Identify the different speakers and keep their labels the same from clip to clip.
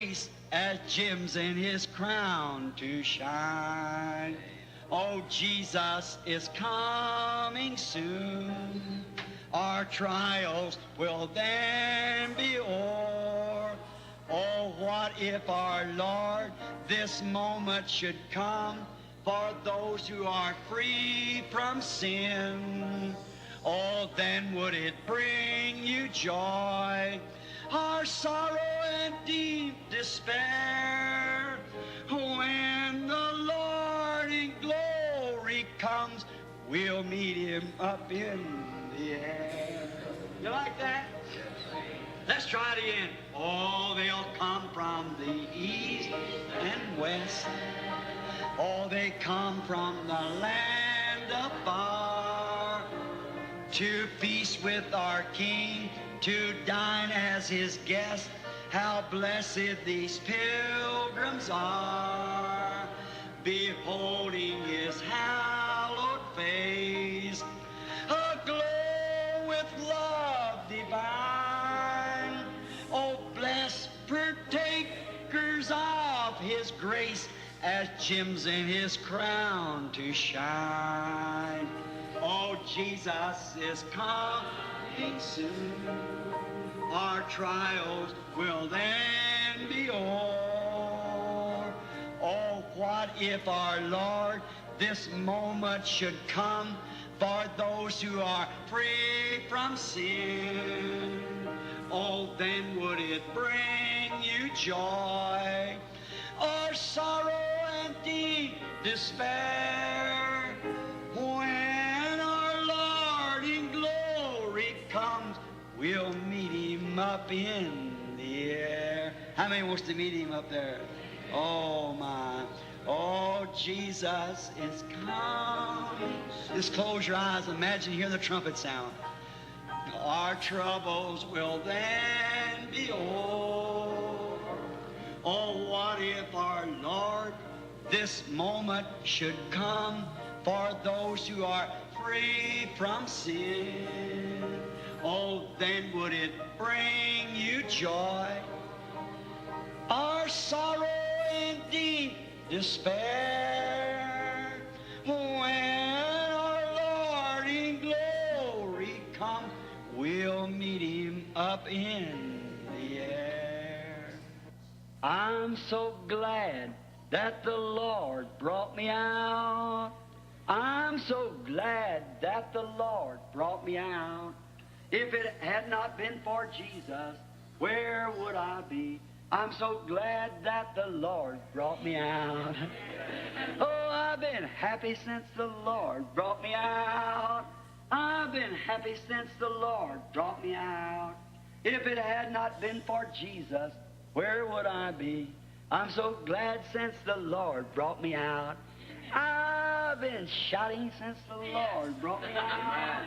Speaker 1: as gems in his crown to shine. Oh, Jesus is coming soon. Our trials will then be o'er. Oh, what if our Lord this moment should come for those who are free from sin? Oh, then would it bring you joy, our sorrow and deep despair, when the Lord in glory comes, we'll meet him up in the air. You like that? Let's try it again. Oh, they'll come from the east and west. Oh, they come from the land afar to feast with our King, to dine as his guest. How blessed these pilgrims are, beholding his hallowed face, aglow with love divine. Oh, blessed partakers of his grace, as gems in his crown to shine. Oh, Jesus is coming soon. Our trials will then be o'er. Oh, what if our Lord this moment should come for those who are free from sin? Oh, then would it bring you joy, or sorrow and deep despair, when our Lord in glory comes, we'll meet him up in the air. How many wants to meet him up there? Oh, my. Oh, Jesus is coming. Just close your eyes. Imagine hearing the trumpet sound. Our troubles will then be o'er. Oh, what if our Lord this moment should come for those who are free from sin? Oh, then would it bring you joy, our sorrow and deep despair, when our Lord in glory comes, we'll meet him up in the air. I'm so glad that the Lord brought me out. I'm so glad that the Lord brought me out. If it had not been for Jesus, where would I be? I'm so glad that the Lord brought me out. Oh, I've been happy since the Lord brought me out. I've been happy since the Lord brought me out. If it had not been for Jesus, where would I be? I'm so glad since the Lord brought me out. I've been shouting since the Lord brought me out.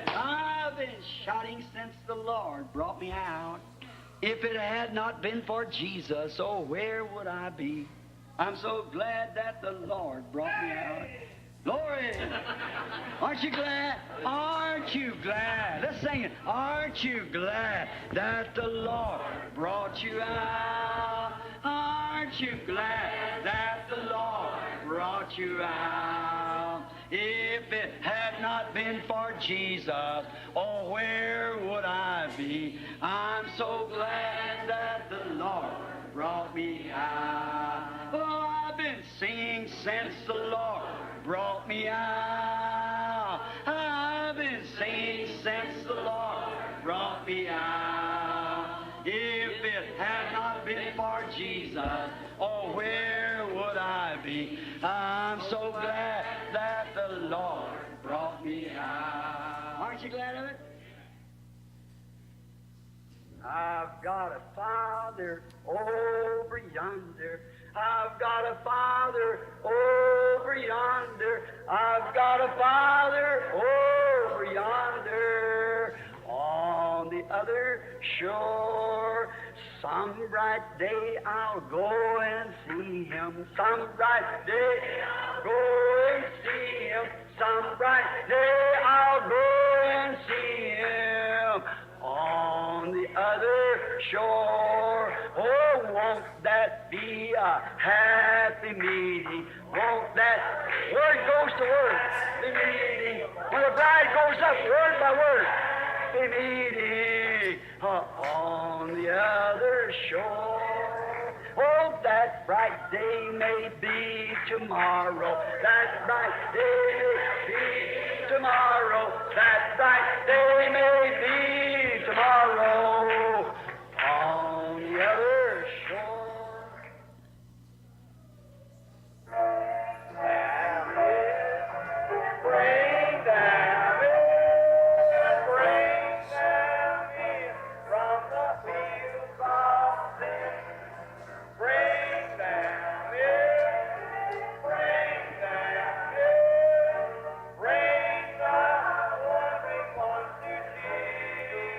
Speaker 1: I've been shouting since the Lord brought me out. If it had not been for Jesus, oh, where would I be? I'm so glad that the Lord brought me out. Glory! Aren't you glad? Aren't you glad? Let's sing it. Aren't you glad that the Lord brought you out? Aren't you glad that the Lord brought you out? If it had not been for Jesus, oh, where would I be? I'm so glad that the Lord brought me out. Oh, I've been singing since the Lord brought me out. I've been singing since the Lord brought me out. If it had not been for Jesus, oh, where would I be? I'm so glad that the Lord brought me out. Aren't you glad of it? I've got a Father over yonder. I've got a Father over yonder. I've got a Father over yonder. On the other shore, some bright day I'll go and see him. Some bright day I'll go and see him. Some bright day I'll go and see him. On the other shore, oh, won't that be a happy meeting. Won't that word goes to word, be meeting. When the bride goes up word by word, be meeting on the other shore. Oh, that bright day may be tomorrow. That bright day may be tomorrow. That bright day may be tomorrow on the other shore. Bring them in, bring them in from the fields of sin. Bring them in, bring them in, bring the wandering ones to Jesus.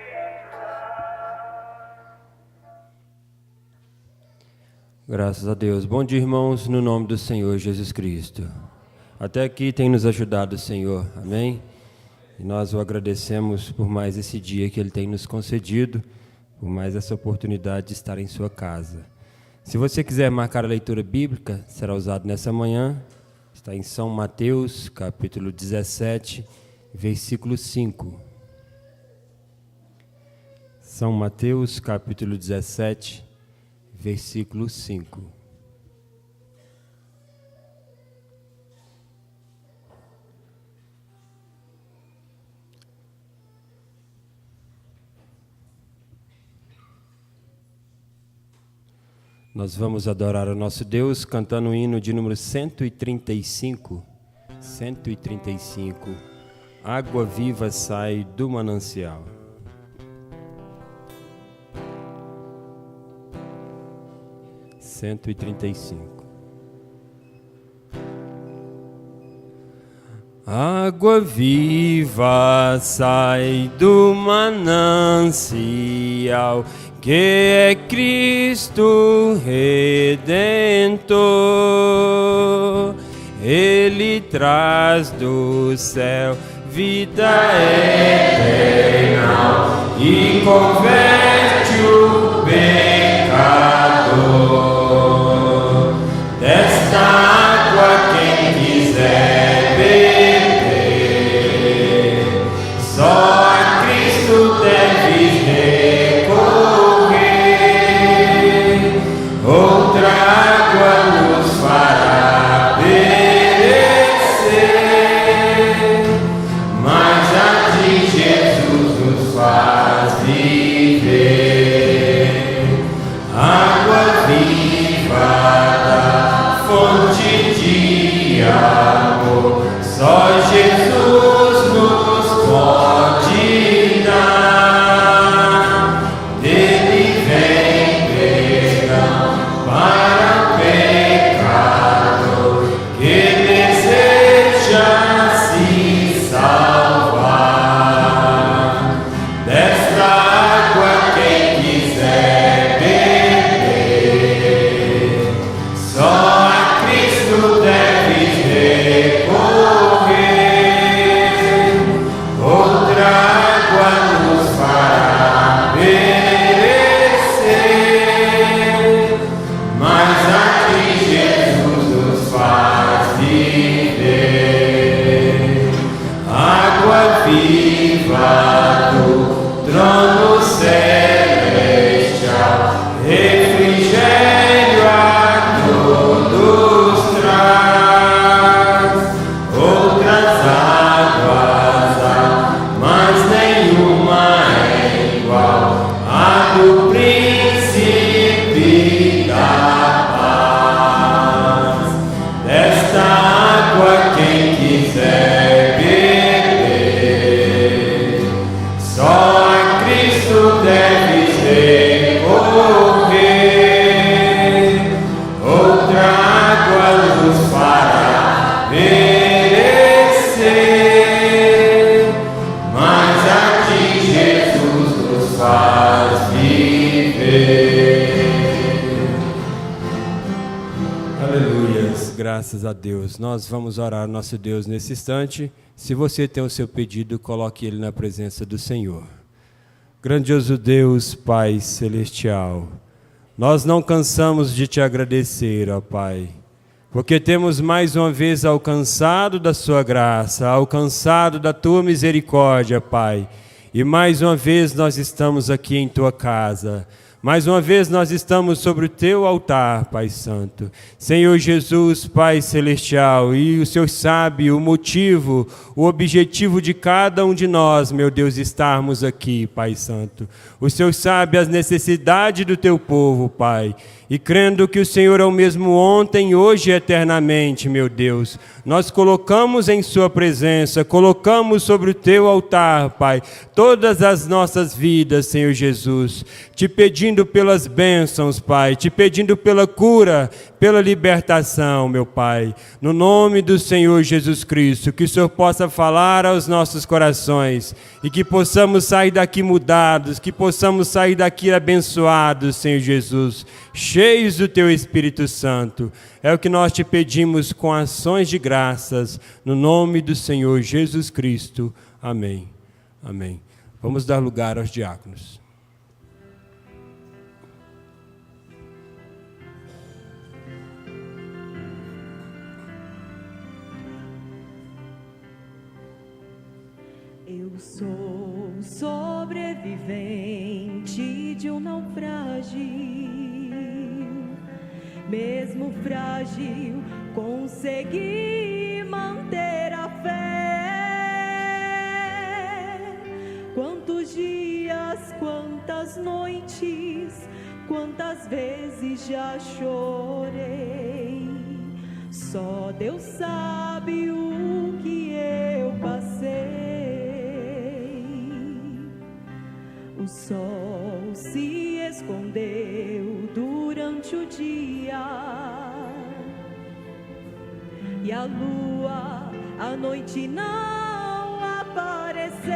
Speaker 2: Graças a Deus. Bom dia, irmãos, no nome do Senhor Jesus Cristo. Até aqui tem nos ajudado o Senhor, amém? E nós o agradecemos por mais esse dia que Ele tem nos concedido, por mais essa oportunidade de estar em sua casa. Se você quiser marcar a leitura bíblica, será usado nessa manhã, está em São Mateus, capítulo 17, versículo 5. São Mateus, capítulo 17, versículo 5. Nós vamos adorar o nosso Deus cantando o hino de número 135. 135. Água viva sai do manancial. Cento e 35. Água viva sai do manancial, que é Cristo Redentor. Ele traz do céu vida eterna e converte o pecador. Desta água quem quiser beber, só a Cristo deve recorrer. Outra água nos fará perecer, mas a de Jesus nos faz viver. Água viva da fonte de amor, só Jesus nos pode dar. Dele vem perdão para pecador que deseja se salvar. Desta água quem quiser beber, só a Cristo deve recorrer. Outra água nos fará perecer, mas a de Jesus nos faz viver. Água viva do trono celestial, refrigério a todos traz. Outras águas há, mas nenhuma é igual à do príncipe da paz. Desta água quem quiser beber, só a Cristo deves recorrer. Outra água nos fará perecer, mas a de Jesus nos faz viver. Aleluias, graças a Deus. Nós vamos orar ao nosso Deus nesse instante. Se você tem o seu pedido, coloque ele na presença do Senhor. Grandioso Deus, Pai Celestial, Nós não cansamos de te agradecer, ó Pai, porque temos mais uma vez alcançado da sua graça, alcançado da tua misericórdia, Pai. E mais uma vez nós estamos aqui em tua casa. Mais uma vez nós estamos sobre o teu altar, Pai Santo. Senhor Jesus, Pai Celestial, e o Senhor sabe o motivo, o objetivo de cada um de nós, meu Deus, estarmos aqui, Pai Santo. O Senhor sabe as necessidades do teu povo, Pai. E crendo que o Senhor é o mesmo ontem, hoje e eternamente, meu Deus, nós colocamos em sua presença, colocamos sobre o teu altar, Pai, todas as nossas vidas, Senhor Jesus, te pedindo pelas bênçãos, Pai, te pedindo pela cura, pela libertação, meu Pai, no nome do Senhor Jesus Cristo, que o Senhor possa falar aos nossos corações e que possamos sair daqui mudados, que possamos sair daqui abençoados, Senhor Jesus, cheios do teu Espírito Santo. É o que nós te pedimos com ações de graças, no nome do Senhor Jesus Cristo. Amém. Amém. Vamos dar lugar aos diáconos.
Speaker 3: Eu sou sobrevivente de um naufrágio, mesmo frágil, consegui manter a fé. Quantos dias, quantas noites, quantas vezes já chorei. Só Deus sabe o que eu passei. O sol se escondeu durante o dia e a lua à noite não apareceu,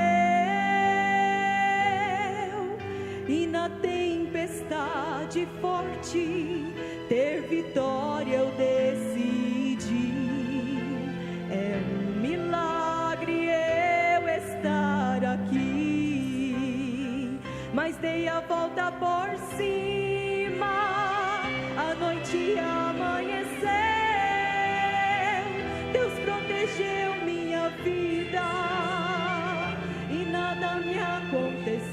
Speaker 3: e na tempestade forte ter vitória eu decidi. É um milagre eu estar aqui, mas dei a volta por cima, a noite amanheceu, Deus protegeu minha vida e nada me aconteceu.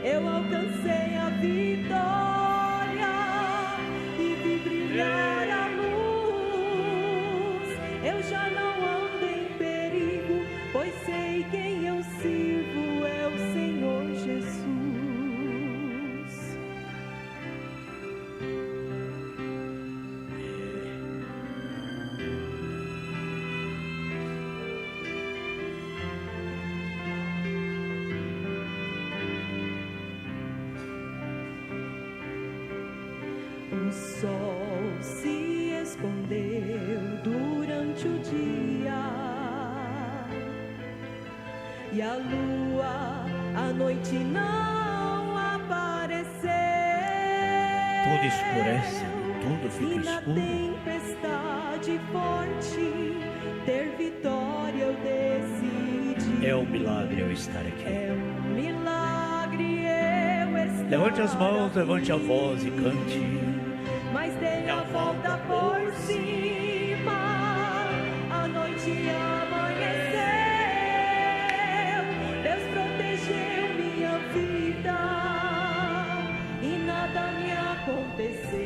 Speaker 3: Eu alcancei a vitória e vi brilhar a luz. Eu já não ando em perigo, pois sei quem eu sirvo é o Senhor Jesus. O sol se escondeu durante o dia e a lua à noite não apareceu.
Speaker 4: Tudo escurece, tudo
Speaker 3: E
Speaker 4: fica
Speaker 3: na
Speaker 4: escuro.
Speaker 3: tempestade forte ter vitória eu decidi.
Speaker 4: É um milagre eu estar aqui.
Speaker 3: É um milagre eu estar
Speaker 4: Levante as mãos, levante a voz e cante.
Speaker 3: mas dei a volta por cima, a noite amanheceu, Deus protegeu minha vida e nada me aconteceu.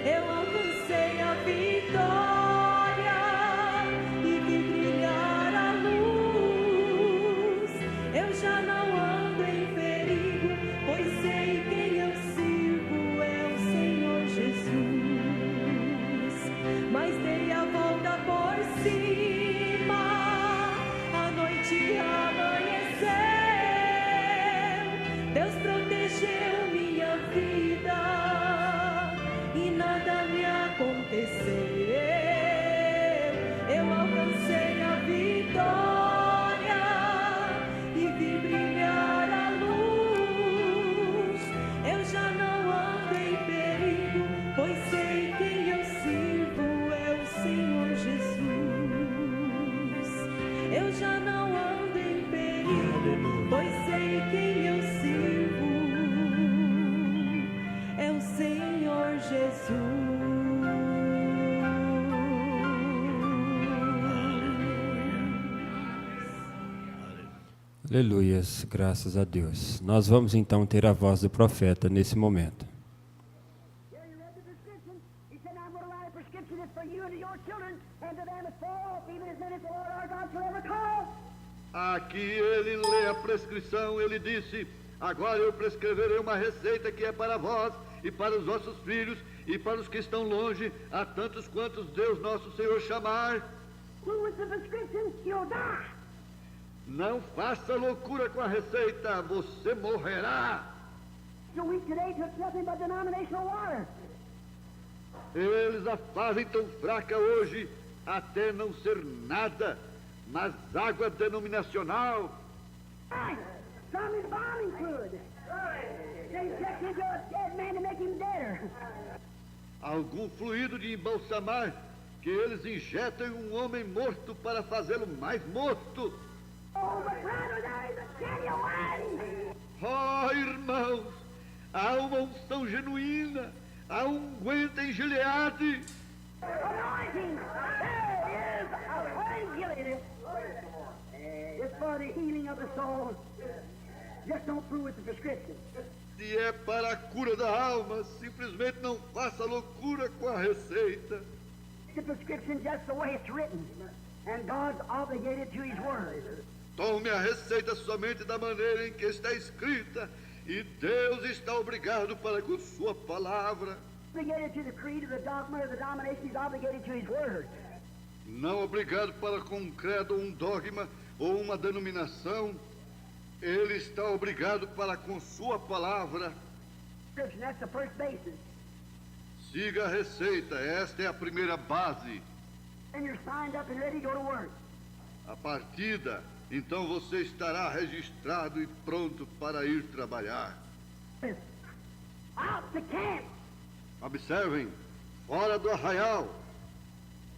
Speaker 3: Eu alcancei a vitória e vi brilhar a luz. Eu já não ando em perigo, pois sei quem eu sirvo é o Senhor Jesus. Mas dei a volta por cima, a noite amanheceu, Deus protegeu minha vida
Speaker 2: Aleluias, graças a Deus. Nós vamos então ter a voz do profeta nesse momento.
Speaker 5: Yeah, you read the prescription. He said, I'm going to write a prescription that's for you and to your children and to them that fall off, even as many as the Lord our God shall ever call.
Speaker 6: Aqui ele lê a prescrição, ele disse: agora eu prescreverei uma receita que é para vós e para os vossos filhos e para os que estão longe, a tantos quantos Deus nosso Senhor chamar.
Speaker 5: Who with the prescription, you'll die.
Speaker 6: Não faça loucura com a receita, você morrerá.
Speaker 5: The weak today took nothing but denominational water.
Speaker 6: Eles a fazem tão fraca hoje, até não ser nada, mas água denominacional.
Speaker 5: Right. Some embalming fluid. They inject into a dead man to make him deader.
Speaker 6: Algum fluido de embalsamar que eles injetam em um homem morto para fazê-lo mais morto.
Speaker 5: Oh, but brother, there is a genuine.
Speaker 6: Oh, irmãos, há uma unção genuína, há um unguento em Gileade.
Speaker 5: Anointing. There is a holy Gilead. It's for the healing of the soul. Just don't fool with the prescription.
Speaker 6: Se é para a cura da alma, simplesmente não faça loucura com a receita.
Speaker 5: The prescription just the way it's written. And God's obligated to His Word.
Speaker 6: Tome a receita somente da maneira em que está escrita, e Deus está obrigado para com sua palavra.
Speaker 5: Obligated to the creed or the dogma or the domination, He's obligated to His Word.
Speaker 6: Não obrigado para com um credo, um dogma ou uma denominação. Ele está obrigado para com sua palavra.
Speaker 5: Scripture, that's the first basis.
Speaker 6: Siga a receita, esta é a primeira base.
Speaker 5: And you're signed up and ready to go to work.
Speaker 6: A partida, então você estará registrado e pronto para ir trabalhar.
Speaker 5: Out to camp.
Speaker 6: Observem, fora do arraial.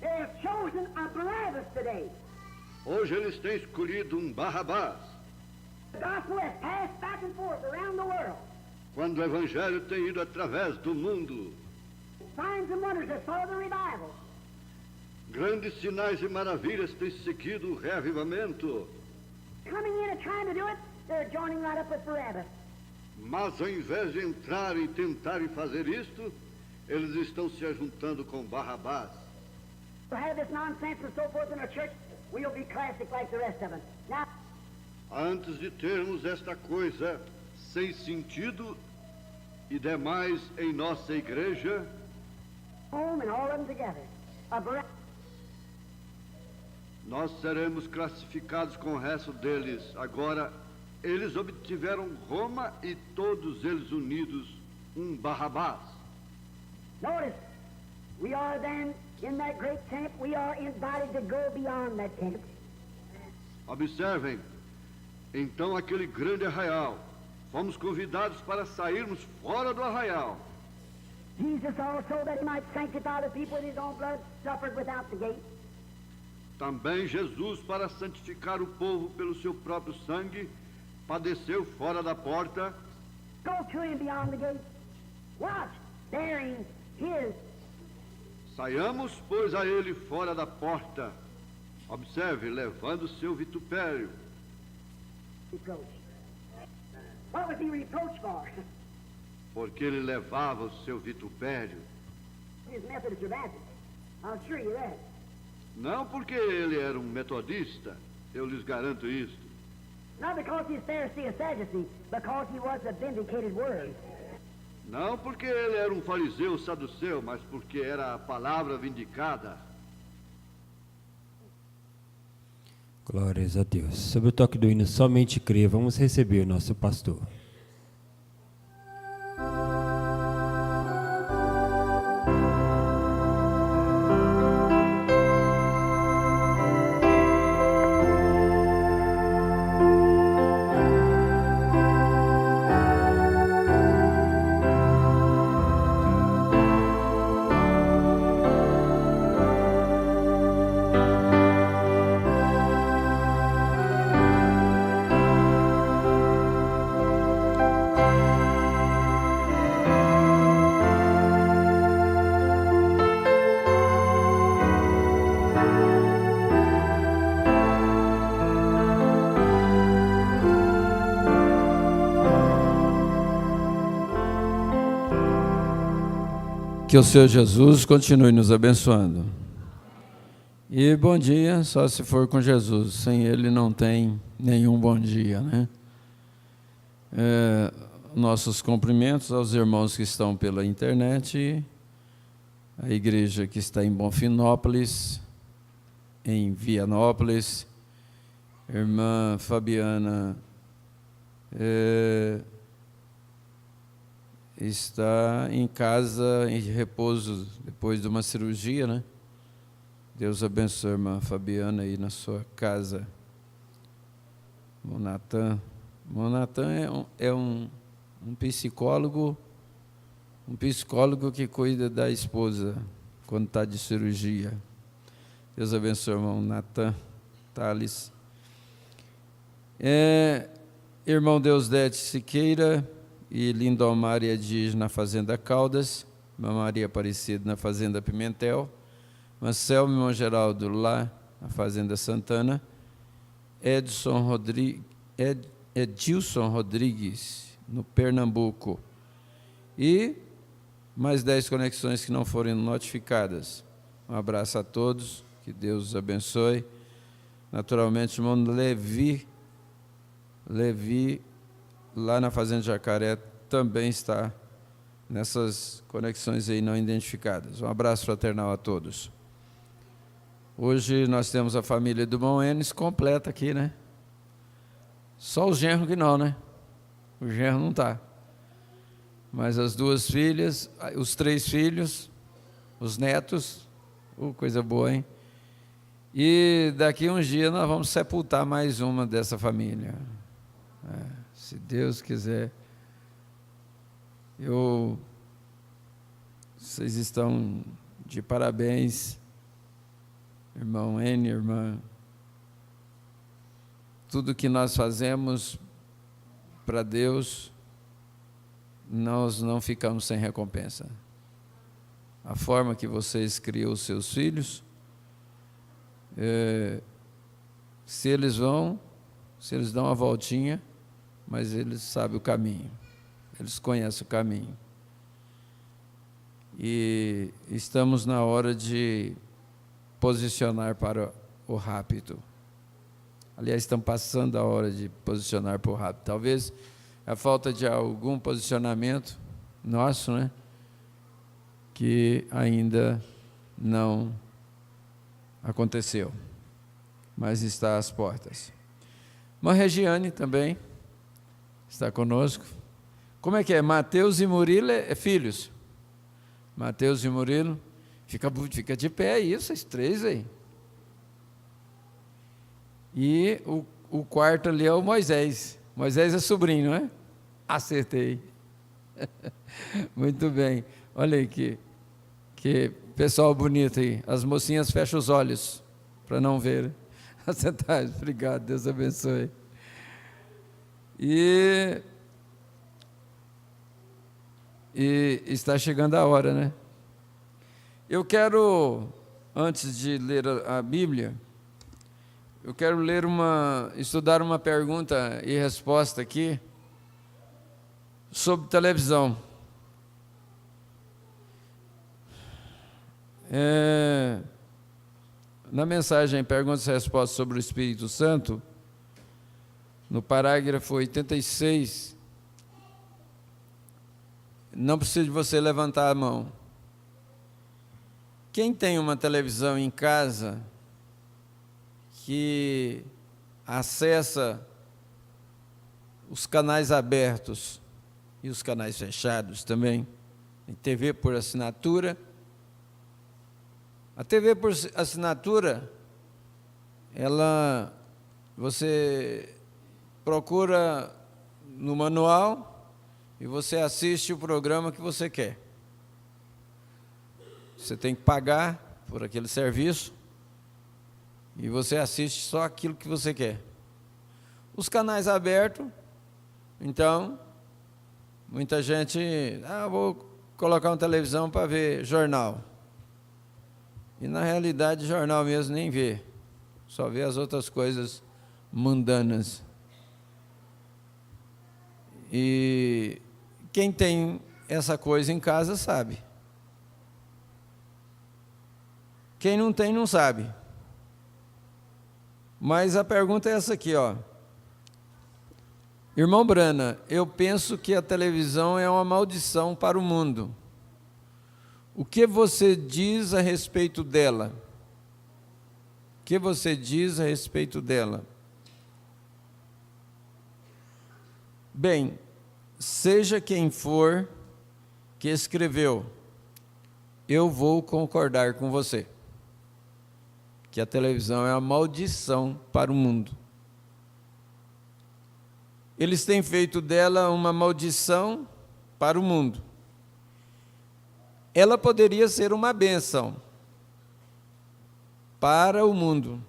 Speaker 5: They have chosen a Barabbas today.
Speaker 6: Hoje eles têm escolhido um Barrabás.
Speaker 5: The gospel has passed back and forth around the world.
Speaker 6: Quando o evangelho tem ido através do mundo,
Speaker 5: Signs and wonders that follow the revival.
Speaker 6: grandes sinais e maravilhas têm seguido o reavivamento.
Speaker 5: Coming in and trying to do it, they're joining right up with Barabbas.
Speaker 6: Mas ao invés de entrarem e tentarem fazer isto, eles estão se ajuntando com Barrabás.
Speaker 5: To have this nonsense and so forth in our church, we'll be classic like the rest of them. Now,
Speaker 6: Antes de termos esta coisa sem sentido e demais em nossa igreja,
Speaker 5: home and all of them together. A Barabbas.
Speaker 6: nós seremos classificados com o resto deles. Agora, eles obtiveram Roma e todos eles unidos um Barrabás.
Speaker 5: Notice, we are then in that great camp. We are invited to go beyond that camp.
Speaker 6: Observem, então aquele grande arraial, fomos convidados para sairmos fora do arraial.
Speaker 5: Jesus also, that He might sanctify the people with His own blood, suffered without the gate.
Speaker 6: Também Jesus, para santificar o povo pelo seu próprio sangue, padeceu fora da porta.
Speaker 5: Go to Him beyond the gate. Watch, bearing His.
Speaker 6: Saiamos, pois, a ele fora da porta. Observe, levando seu vitupério.
Speaker 5: Reproach. What was He reproached for?
Speaker 6: Porque ele levava o seu vitupério.
Speaker 5: His Methodist or Baptist. I'll assure you that.
Speaker 6: Não porque ele era um metodista, eu lhes garanto isto.
Speaker 5: Not because He's Pharisee or Sadducee, because He was the vindicated Word.
Speaker 6: Não porque ele era um fariseu ou saduceu, mas porque era a palavra vindicada.
Speaker 2: Glórias a Deus. Sob o toque do hino Somente Crer, vamos receber o nosso pastor.
Speaker 7: Que o Senhor Jesus continue nos abençoando. E bom dia, só se for com Jesus. Sem Ele não tem nenhum bom dia, né? Nossos cumprimentos aos irmãos que estão pela internet, a igreja que está em Bonfinópolis, em Vianópolis, irmã Fabiana está em casa, em repouso, depois de uma cirurgia, né? Deus abençoe a irmã Fabiana aí na sua casa. Monatan é um psicólogo que cuida da esposa quando está de cirurgia. Deus abençoe o irmão Natan Tales. Irmão Deusdete Siqueira e Lindomar Edis na Fazenda Caldas, irmã Maria Aparecida na Fazenda Pimentel, Marcelo e irmão Geraldo lá na Fazenda Santana, Edilson Rodrigues no Pernambuco e mais 10 conexões que não foram notificadas. Um abraço a todos, que Deus os abençoe. Naturalmente, o irmão Levi, lá na Fazenda Jacaré, também está nessas conexões aí não identificadas. Um abraço fraternal a todos. Hoje nós temos a família do irmão Enes completa aqui, né? Só o genro que não, né? O genro não está. Mas as 2 filhas, os 3 filhos, os netos, coisa boa, hein? E daqui uns dias nós vamos sepultar mais uma dessa família. Se Deus quiser. Vocês estão de parabéns, irmão N, irmã. Tudo que nós fazemos para Deus, nós não ficamos sem recompensa. A forma que vocês criam os seus filhos, se eles dão uma voltinha, mas eles sabem o caminho, eles conhecem o caminho. E estamos na hora de posicionar para o rápido. Aliás, estamos passando a hora de posicionar para o rápido. Talvez a falta de algum posicionamento nosso, né, que ainda não aconteceu, mas está às portas. Uma Regiane também está conosco. Como é que é? Mateus e Murilo filhos. Mateus e Murilo, fica de pé aí, esses 3 aí. E o quarto ali é o Moisés. Moisés é sobrinho, não é? Acertei. Muito bem. Olha aí que pessoal bonito aí. As mocinhas fecham os olhos para não ver. Obrigado, Deus abençoe. E está chegando a hora, né? Eu quero, antes de ler a Bíblia, eu quero estudar uma pergunta e resposta aqui sobre televisão. Na mensagem Perguntas e Respostas sobre o Espírito Santo, no parágrafo 86, não precisa de você levantar a mão. Quem tem uma televisão em casa que acessa os canais abertos e os canais fechados também, em TV por assinatura. A TV por assinatura, você procura no manual e você assiste o programa que você quer. Você tem que pagar por aquele serviço e você assiste só aquilo que você quer. Os canais abertos, então, muita gente, vou colocar uma televisão para ver jornal. E na realidade, jornal mesmo nem vê, só vê as outras coisas mundanas. E quem tem essa coisa em casa sabe. Quem não tem, não sabe. Mas a pergunta é essa aqui, ó. Irmão Brana, eu penso que a televisão é uma maldição para o mundo. O que você diz a respeito dela? O que você diz a respeito dela? Bem, seja quem for que escreveu, eu vou concordar com você, que a televisão é uma maldição para o mundo. Eles têm feito dela uma maldição para o mundo. Ela poderia ser uma bênção para o mundo,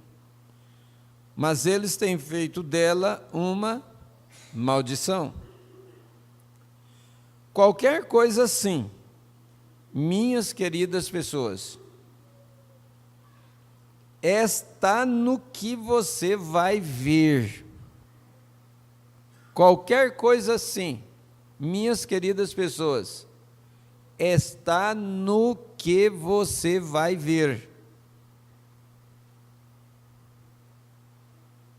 Speaker 7: mas eles têm feito dela uma maldição. Qualquer coisa assim, minhas queridas pessoas, está no que você vai ver. Qualquer coisa assim, minhas queridas pessoas, está no que você vai ver.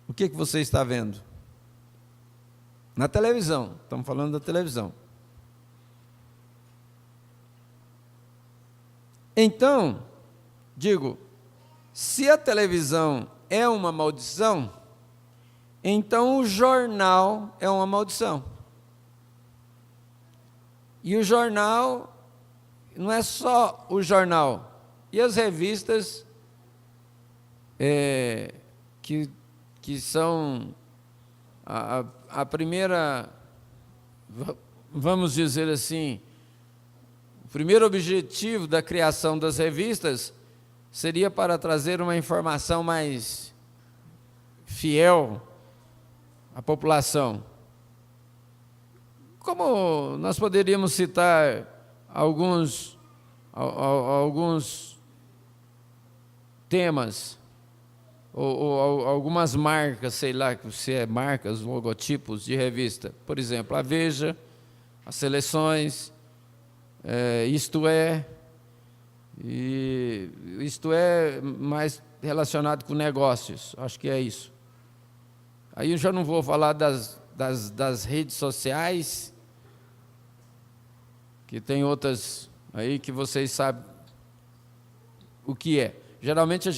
Speaker 7: O que você está vendo? Na televisão, estamos falando da televisão. Então, digo, se a televisão é uma maldição, então o jornal é uma maldição. E o jornal, não é só o jornal, e as revistas que são a primeira, vamos dizer assim, o primeiro objetivo da criação das revistas seria para trazer uma informação mais fiel à população. Como nós poderíamos citar alguns temas, ou algumas marcas, sei lá, se é marcas, logotipos de revista. Por exemplo, a Veja, as Seleções, Isto É, e isto é mais relacionado com negócios, acho que é isso. Aí eu já não vou falar das redes sociais, que tem outras aí que vocês sabem o que é. Geralmente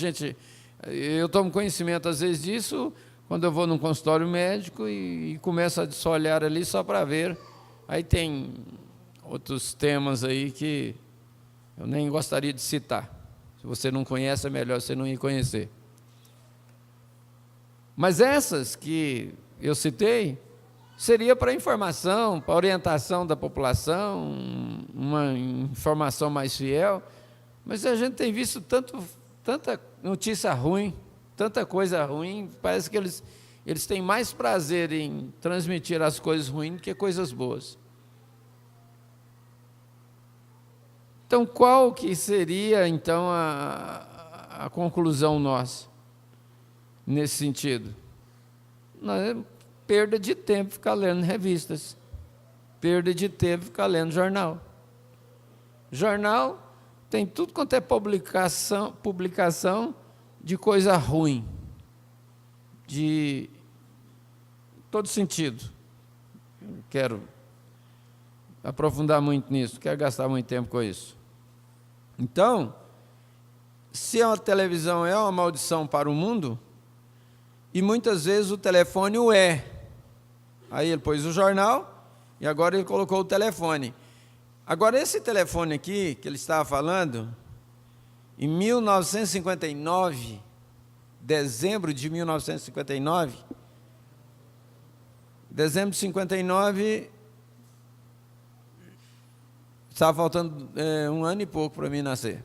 Speaker 7: eu tomo conhecimento às vezes disso quando eu vou num consultório médico e começo a olhar ali só para ver. Aí tem outros temas aí que eu nem gostaria de citar. Se você não conhece, é melhor você não ir conhecer. Mas essas que eu citei, seria para informação, para orientação da população, uma informação mais fiel. Mas a gente tem visto tanta notícia ruim, tanta coisa ruim, parece que eles têm mais prazer em transmitir as coisas ruins do que coisas boas. Então, qual que seria, então, a conclusão nossa, nesse sentido? É perda de tempo ficar lendo revistas, perda de tempo ficar lendo jornal. Jornal tem tudo quanto é publicação de coisa ruim, de todo sentido. Não quero aprofundar muito nisso, não quero gastar muito tempo com isso. Então, se a televisão é uma maldição para o mundo, e muitas vezes o telefone o é. Aí ele pôs o jornal e agora ele colocou o telefone. Agora, esse telefone aqui, que ele estava falando, em 1959, dezembro de 1959, dezembro de 59, estava faltando 1 ano e pouco para mim nascer.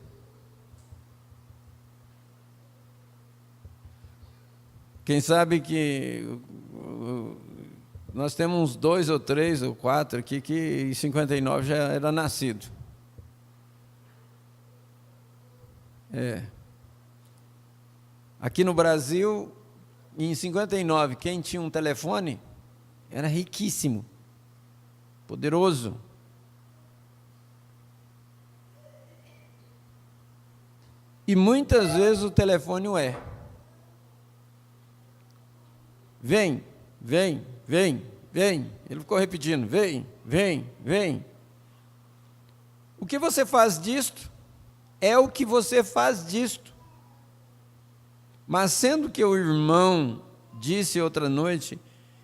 Speaker 7: Quem sabe que nós temos uns 2 ou 3 ou 4 aqui que em 59 já era nascido. Aqui no Brasil, em 59, quem tinha um telefone era riquíssimo, poderoso. E muitas vezes o telefone é. Vem, vem, vem, vem. Ele ficou repetindo, vem, vem, vem. O que você faz disto é o que você faz disto. Mas sendo que o irmão disse outra noite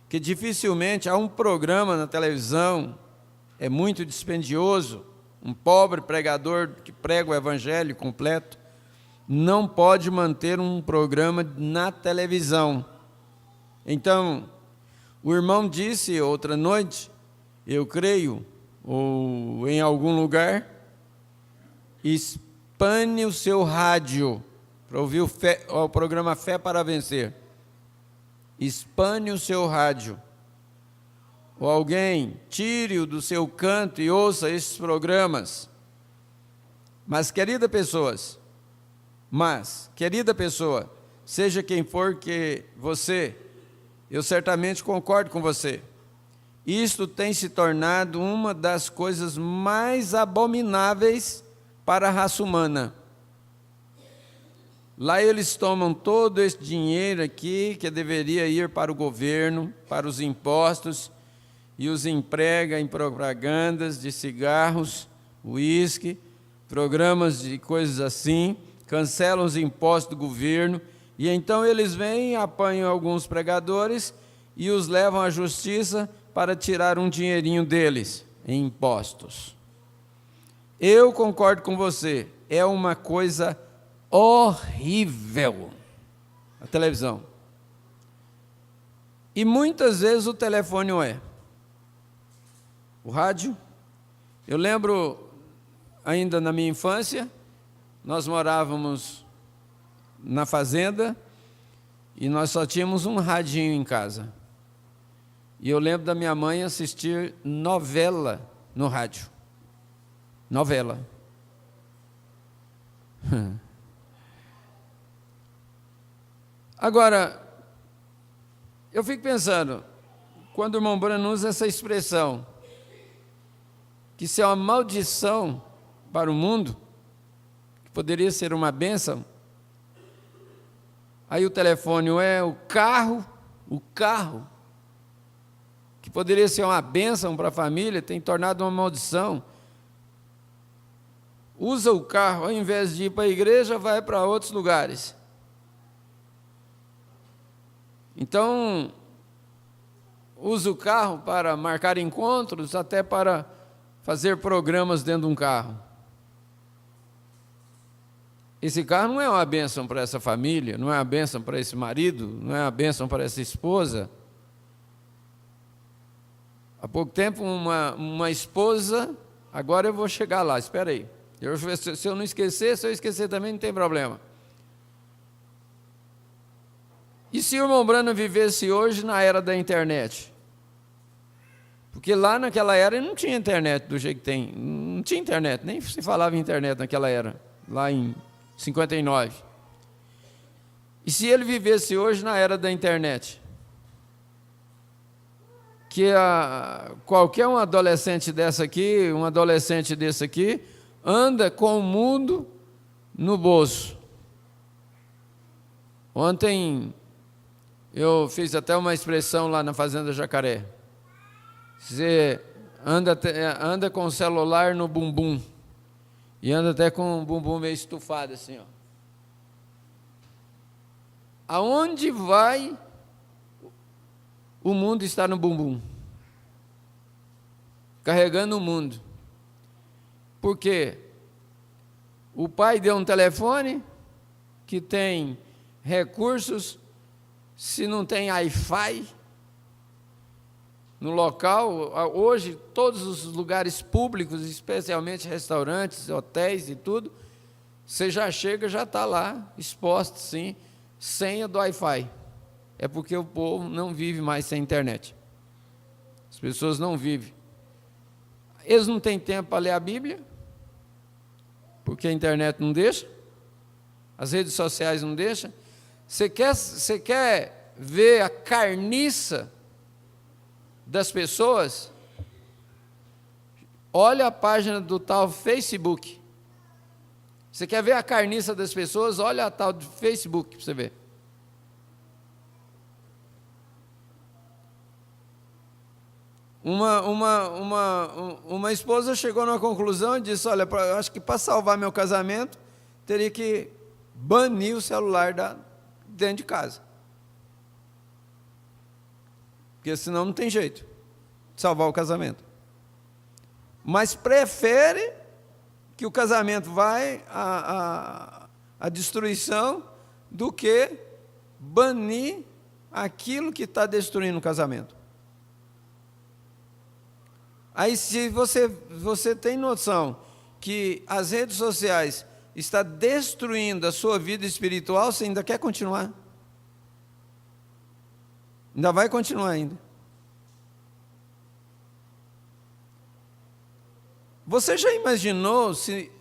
Speaker 7: que dificilmente há um programa na televisão, é muito dispendioso, um pobre pregador que prega o evangelho completo, não pode manter um programa na televisão. Então, o irmão disse outra noite, eu creio, ou em algum lugar, espane o seu rádio para ouvir o programa Fé para Vencer. Espane o seu rádio. Ou alguém tire-o do seu canto e ouça esses programas. Mas, querida pessoa, seja quem for que você, eu certamente concordo com você, isto tem se tornado uma das coisas mais abomináveis para a raça humana. Lá eles tomam todo esse dinheiro aqui, que deveria ir para o governo, para os impostos, e os emprega em propagandas de cigarros, uísque, programas de coisas assim, cancelam os impostos do governo, e então eles vêm, apanham alguns pregadores e os levam à justiça para tirar um dinheirinho deles em impostos. Eu concordo com você, é uma coisa horrível a televisão. E muitas vezes o telefone é. O rádio, eu lembro ainda na minha infância, nós morávamos na fazenda e nós só tínhamos um radinho em casa. E eu lembro da minha mãe assistir novela no rádio. Novela. Agora, eu fico pensando, quando o irmão Branham usa essa expressão, que isso é uma maldição para o mundo, que poderia ser uma bênção, aí o telefone é o carro, que poderia ser uma bênção para a família, tem tornado uma maldição. Usa o carro, ao invés de ir para a igreja, vai para outros lugares. Então, usa o carro para marcar encontros, até para fazer programas dentro de um carro. Esse carro não é uma bênção para essa família, não é uma bênção para esse marido, não é uma bênção para essa esposa. Há pouco tempo, uma esposa, agora eu vou chegar lá, espera aí. Se eu não esquecer, se eu esquecer também não tem problema. E se o irmão Branham vivesse hoje na era da internet? Porque lá naquela era não tinha internet do jeito que tem. Não tinha internet, nem se falava em internet naquela era, lá em 59. E se ele vivesse hoje na era da internet? Que qualquer um adolescente dessa aqui, um adolescente desse aqui, anda com o mundo no bolso. Ontem eu fiz até uma expressão lá na Fazenda Jacaré. Você anda com o celular no bumbum e anda até com o bumbum meio estufado assim, ó. Aonde vai, o mundo está no bumbum, carregando o mundo. Por quê? O pai deu um telefone que tem recursos, se não tem Wi-Fi no local, hoje todos os lugares públicos, especialmente restaurantes, hotéis e tudo, você já chega, já está lá, exposto sim, senha do Wi-Fi. É porque o povo não vive mais sem internet. As pessoas não vivem. Eles não têm tempo para ler a Bíblia, porque a internet não deixa, as redes sociais não deixam. Você quer ver a carniça das pessoas? Olha a página do tal Facebook. Você quer ver a carniça das pessoas? Olha a tal de Facebook para você ver. Uma esposa chegou numa conclusão e disse: olha, eu acho que para salvar meu casamento, teria que banir o celular dentro de casa. Porque senão não tem jeito de salvar o casamento. Mas prefere que o casamento vai à destruição do que banir aquilo que está destruindo o casamento. Aí, se você tem noção que as redes sociais estão destruindo a sua vida espiritual, você ainda quer continuar? Ainda vai continuar ainda. Você já imaginou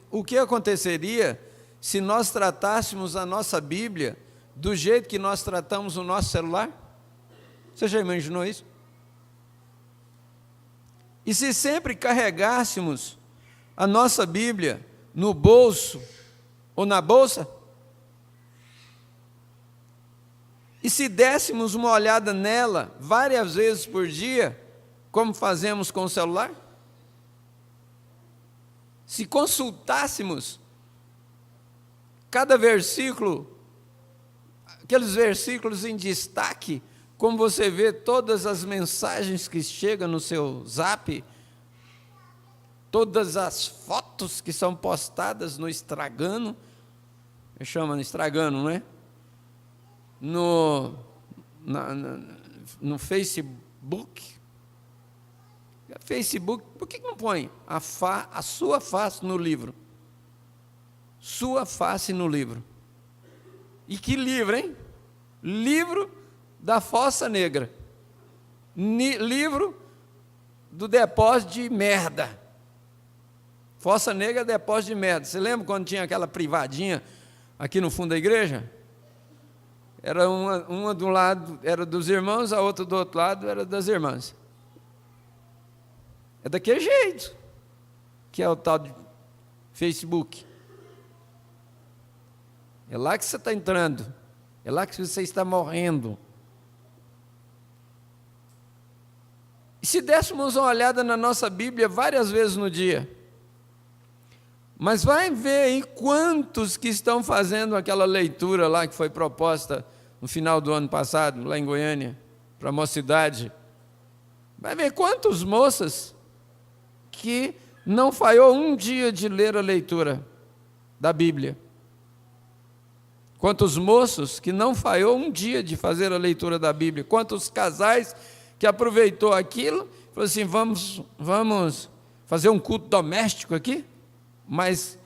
Speaker 7: o que aconteceria se nós tratássemos a nossa Bíblia do jeito que nós tratamos o nosso celular? Você já imaginou isso? E se sempre carregássemos a nossa Bíblia no bolso ou na bolsa? E se dessemos uma olhada nela várias vezes por dia, como fazemos com o celular? Se consultássemos cada versículo, aqueles versículos em destaque, como você vê todas as mensagens que chegam no seu zap, todas as fotos que são postadas no Instagram, chama Instagram, não é? No Facebook. Facebook, por que não põe a sua face no livro? Sua face no livro. E que livro, hein? Livro da Fossa Negra. Livro do depósito de merda. Fossa Negra é depósito de merda. Você lembra quando tinha aquela privadinha aqui no fundo da igreja? Era uma do lado era dos irmãos, a outra do outro lado era das irmãs. É daquele jeito que é o tal de Facebook. É lá que você está entrando. É lá que você está morrendo. E se dessemos uma olhada na nossa Bíblia várias vezes no dia, mas vai ver aí quantos que estão fazendo aquela leitura lá que foi proposta no final do ano passado, lá em Goiânia, para a mocidade. Vai ver quantos moças que não falhou um dia de ler a leitura da Bíblia. Quantos moços que não falhou um dia de fazer a leitura da Bíblia. Quantos casais que aproveitou aquilo, falou assim, vamos fazer um culto doméstico aqui, mas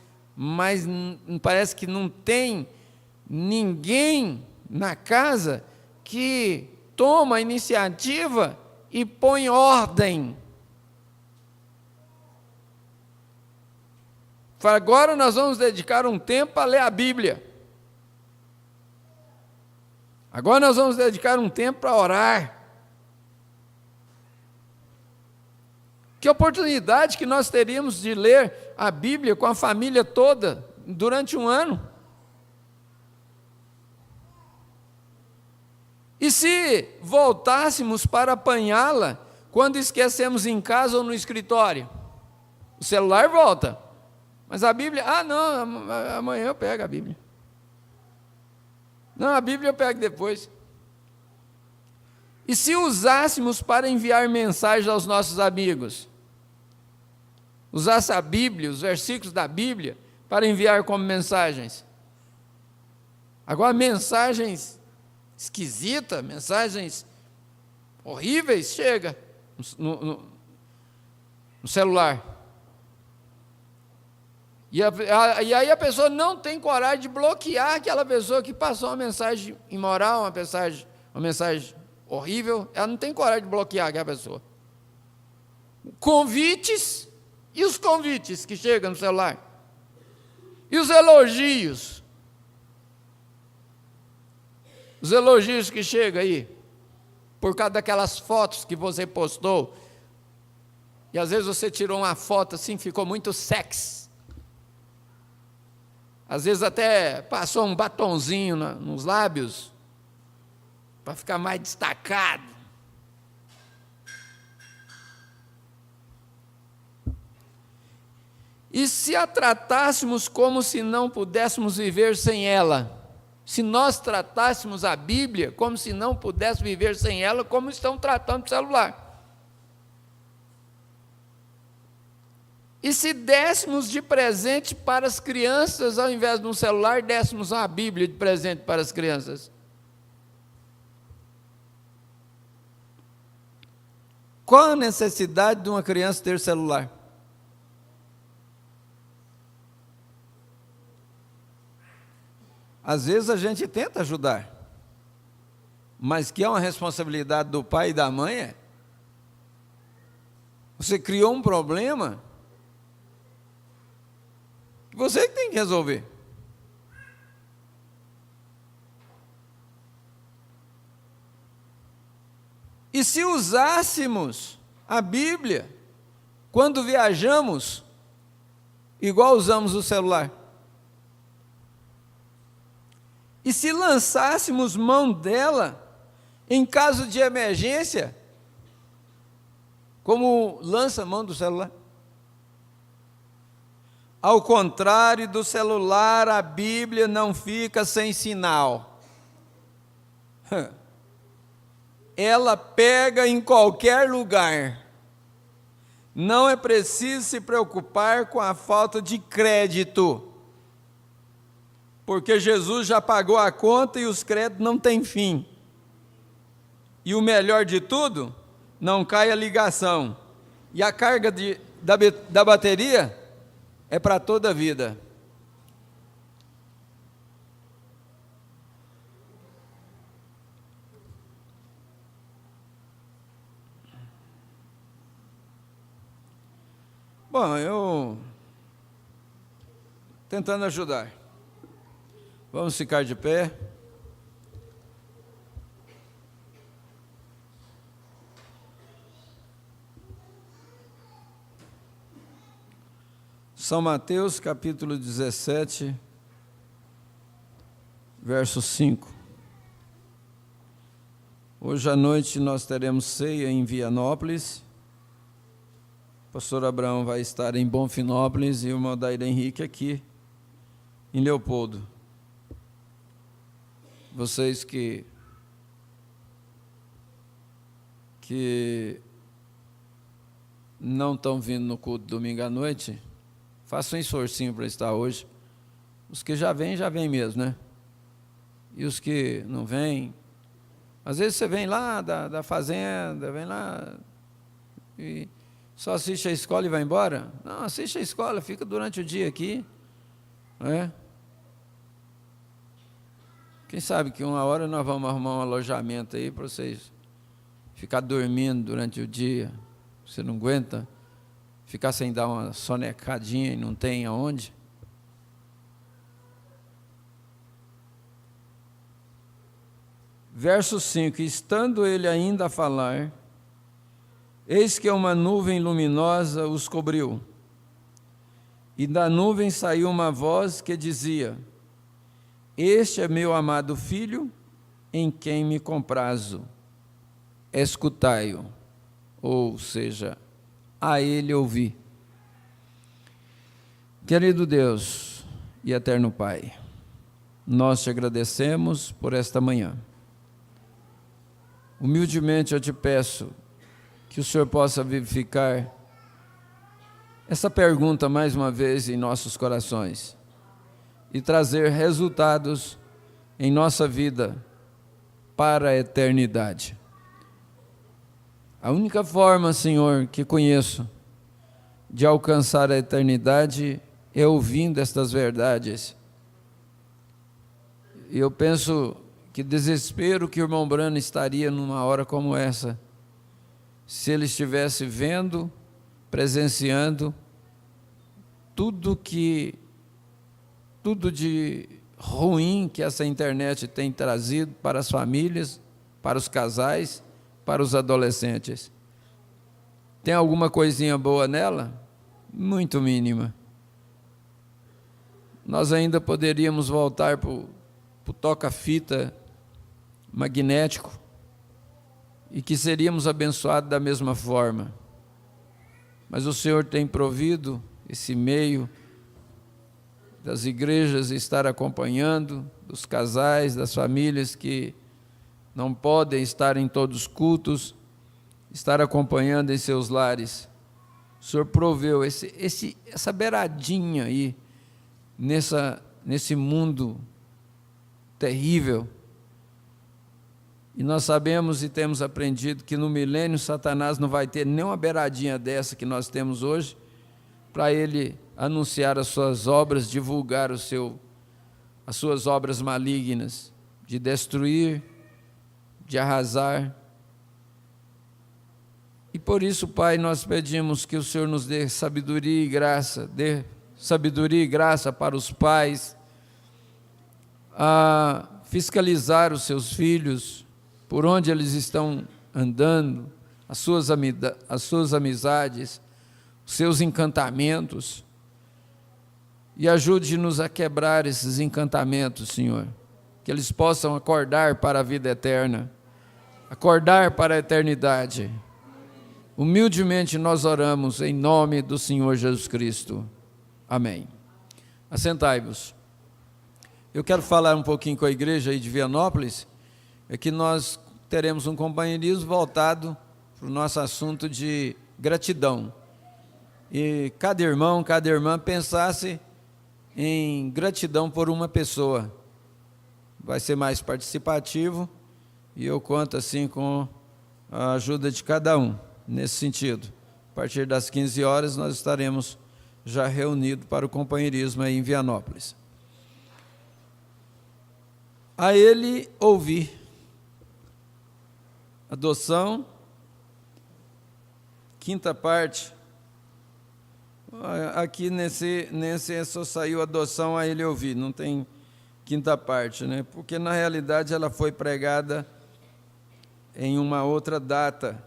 Speaker 7: parece que não tem ninguém na casa que toma a iniciativa e põe ordem. Fala, agora nós vamos dedicar um tempo para ler a Bíblia. Agora nós vamos dedicar um tempo para orar. Que oportunidade que nós teríamos de ler a Bíblia com a família toda durante um ano. E se voltássemos para apanhá-la quando esquecemos em casa ou no escritório? O celular volta. Mas a Bíblia, não, amanhã eu pego a Bíblia. Não, a Bíblia eu pego depois. E se usássemos para enviar mensagens aos nossos amigos? Usasse a Bíblia, os versículos da Bíblia, para enviar como mensagens? Agora, mensagens esquisitas, mensagens horríveis, chega no celular. E aí a pessoa não tem coragem de bloquear aquela pessoa que passou uma mensagem imoral, uma mensagem horrível, ela não tem coragem de bloquear aquela pessoa. Convites, e os convites que chegam no celular? E os elogios? Os elogios que chegam aí, por causa daquelas fotos que você postou, e às vezes você tirou uma foto assim, ficou muito sexy. Às vezes até passou um batonzinho nos lábios, para ficar mais destacado. E se a tratássemos como se não pudéssemos viver sem ela? Se nós tratássemos a Bíblia como se não pudéssemos viver sem ela, como estão tratando o celular? E se dessemos de presente para as crianças, ao invés de um celular, dessemos uma Bíblia de presente para as crianças? Qual a necessidade de uma criança ter celular? Às vezes a gente tenta ajudar, mas que é uma responsabilidade do pai e da mãe é. Você criou um problema, você que tem que resolver. E se usássemos a Bíblia quando viajamos, igual usamos o celular? E se lançássemos mão dela em caso de emergência, como lança a mão do celular? Ao contrário do celular, a Bíblia não fica sem sinal. Ela pega em qualquer lugar. Não é preciso se preocupar com a falta de crédito, porque Jesus já pagou a conta e os créditos não têm fim. E o melhor de tudo, não cai a ligação. E a carga da bateria é para toda a vida. Bom, eu tentando ajudar. Vamos ficar de pé. São Mateus, capítulo 17, verso 5. Hoje à noite nós teremos ceia em Vianópolis. O pastor Abraão vai estar em Bonfinópolis e o irmão Daíra Henrique aqui em Leopoldo. Vocês que não estão vindo no culto domingo à noite, façam um esforcinho para estar hoje. Os que já vêm mesmo, né? E os que não vêm, às vezes você vem lá da fazenda, vem lá e só assiste a escola e vai embora. Não, assiste a escola, fica durante o dia aqui, não é? Quem sabe que uma hora nós vamos arrumar um alojamento aí para vocês ficar dormindo durante o dia. Você não aguenta ficar sem dar uma sonecadinha e não tem aonde? Verso 5: estando ele ainda a falar, eis que uma nuvem luminosa os cobriu, e da nuvem saiu uma voz que dizia: este é meu amado filho, em quem me comprazo, escutai-o. Ou seja, a ele ouvi. Querido Deus e eterno Pai, nós te agradecemos por esta manhã. Humildemente eu te peço que o Senhor possa vivificar essa pergunta mais uma vez em nossos corações e trazer resultados em nossa vida para a eternidade. A única forma, Senhor, que conheço de alcançar a eternidade é ouvindo estas verdades. E eu penso que desespero que o irmão Brano estaria numa hora como essa, se ele estivesse vendo, presenciando tudo de ruim que essa internet tem trazido para as famílias, para os casais, para os adolescentes. Tem alguma coisinha boa nela? Muito mínima. nós ainda poderíamos voltar para o toca-fita magnético e que seríamos abençoados da mesma forma. Mas o Senhor tem provido esse meio das igrejas estar acompanhando, dos casais, das famílias que não podem estar em todos os cultos, estar acompanhando em seus lares. O Senhor proveu essa beiradinha aí, nesse mundo terrível. E nós sabemos e temos aprendido que no milênio Satanás não vai ter nem uma beiradinha dessa que nós temos hoje, para ele anunciar as suas obras, divulgar as suas obras malignas, de destruir, de arrasar. E por isso, Pai, nós pedimos que o Senhor nos dê sabedoria e graça para os pais, a fiscalizar os seus filhos, por onde eles estão andando, as suas amizades, os seus encantamentos, e ajude-nos a quebrar esses encantamentos, Senhor, que eles possam acordar para a vida eterna, acordar para a eternidade. Humildemente nós oramos em nome do Senhor Jesus Cristo. Amém. Assentai-vos. Eu quero falar um pouquinho com a igreja aí de Vianópolis, é que nós teremos um companheirismo voltado para o nosso assunto de gratidão. E cada irmão, cada irmã pensasse em gratidão por uma pessoa. Vai ser mais participativo e eu conto assim com a ajuda de cada um, nesse sentido. A partir das 15 horas nós estaremos já reunidos para o companheirismo aí em Vianópolis. A ele ouvi. Adoção, quinta parte. Aqui nesse só saiu adoção, a ele ouvi, não tem quinta parte, né? Porque na realidade ela foi pregada em uma outra data,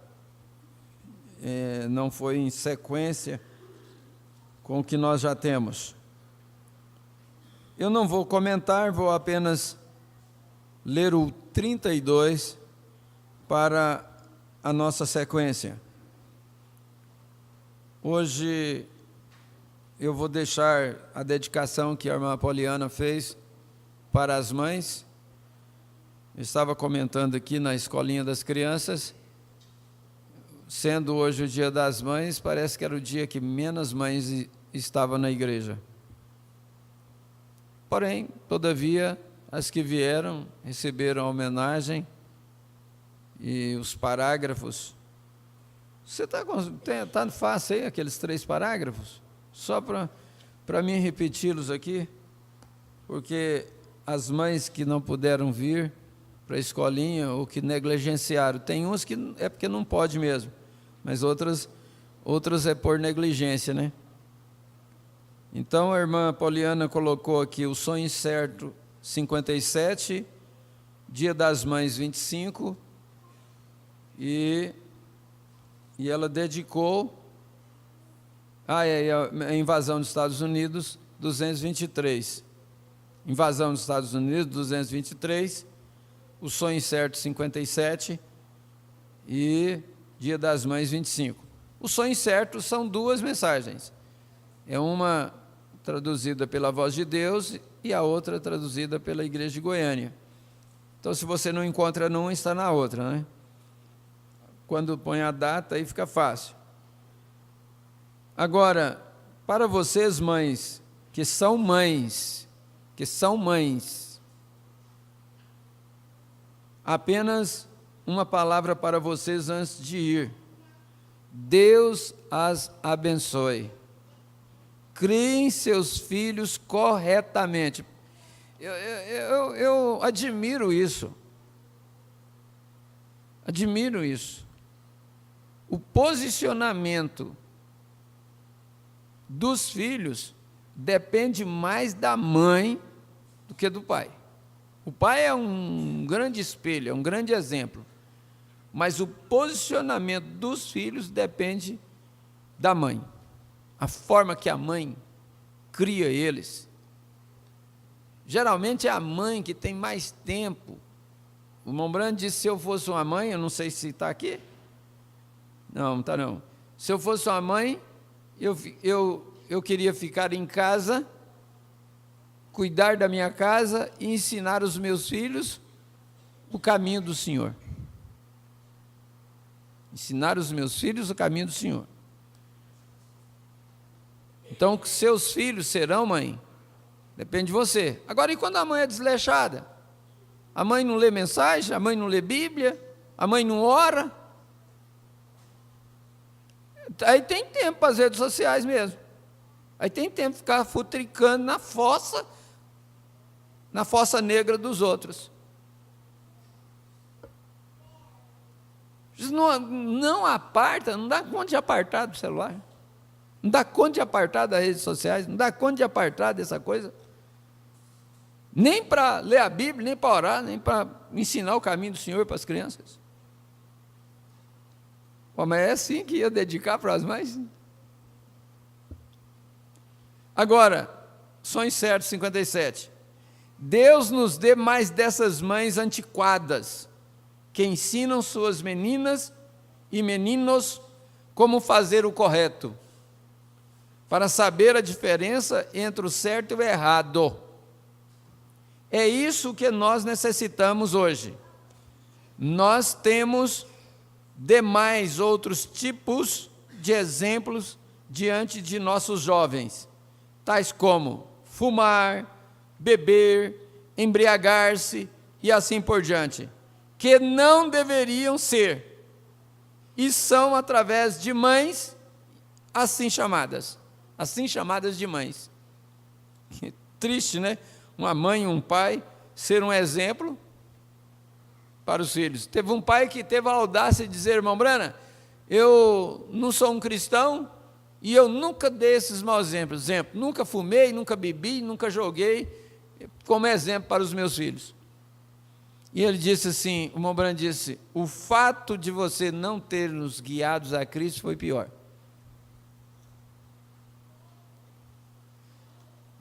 Speaker 7: não foi em sequência com o que nós já temos. Eu não vou comentar, vou apenas ler o 32 para a nossa sequência. Hoje eu vou deixar a dedicação que a irmã Poliana fez para as mães. Eu estava comentando aqui na escolinha das crianças, sendo hoje o dia das mães, parece que era o dia que menos mães estavam na igreja. Porém, todavia, as que vieram receberam a homenagem e os parágrafos. Você está fácil aí, aqueles 3 parágrafos? Só para mim repeti-los aqui, porque as mães que não puderam vir para a escolinha ou que negligenciaram, tem uns que é porque não pode mesmo, mas outras é por negligência, né? Então a irmã Poliana colocou aqui o sonho certo 57, Dia das Mães 25, e ela dedicou a invasão dos Estados Unidos 223. Invasão dos Estados Unidos 223, o sonho certo 57 e Dia das Mães 25. O sonho certo são 2 mensagens. É uma traduzida pela Voz de Deus e a outra traduzida pela Igreja de Goiânia. Então, se você não encontra numa, está na outra, né? Quando põe a data, aí fica fácil. Agora, para vocês, mães, que são mães, apenas uma palavra para vocês antes de ir. Deus as abençoe. Criem seus filhos corretamente. Eu admiro isso. Admiro isso. O posicionamento dos filhos depende mais da mãe do que do pai. O pai é um grande espelho, é um grande exemplo, mas o posicionamento dos filhos depende da mãe. A forma que a mãe cria eles, Geralmente é a mãe que tem mais tempo. O Mombrand disse, se eu fosse uma mãe, eu não sei se está aqui. Não está não. Se eu fosse uma mãe, eu queria ficar em casa, cuidar da minha casa e ensinar os meus filhos o caminho do Senhor. Ensinar os meus filhos o caminho do Senhor. Então, seus filhos serão, mãe, depende de você. Agora, e quando a mãe é desleixada? A mãe não lê mensagem, a mãe não lê Bíblia, a mãe não ora. Aí tem tempo para as redes sociais mesmo. Aí tem tempo de ficar futricando na fossa negra dos outros. Não aparta, não dá conta de apartar do celular. Não dá conta de apartar das redes sociais, não dá conta de apartar dessa coisa. Nem para ler a Bíblia, nem para orar, nem para ensinar o caminho do Senhor para as crianças. Pô, mas é assim que ia dedicar para as mães? Agora, sonho certo, 57. Deus nos dê mais dessas mães antiquadas, que ensinam suas meninas e meninos como fazer o correto, para saber a diferença entre o certo e o errado. É isso que nós necessitamos hoje. Nós temos demais outros tipos de exemplos diante de nossos jovens, tais como fumar, beber, embriagar-se e assim por diante, que não deveriam ser, e são através de mães assim chamadas de mães. Triste, né? Uma mãe e um pai ser um exemplo para os filhos. Teve um pai que teve a audácia de dizer, irmão Brana, eu não sou um cristão e eu nunca dei esses maus exemplos. Nunca fumei, nunca bebi, nunca joguei, como exemplo para os meus filhos. E ele disse assim, o irmão Brana disse, o fato de você não ter nos guiados a Cristo foi pior.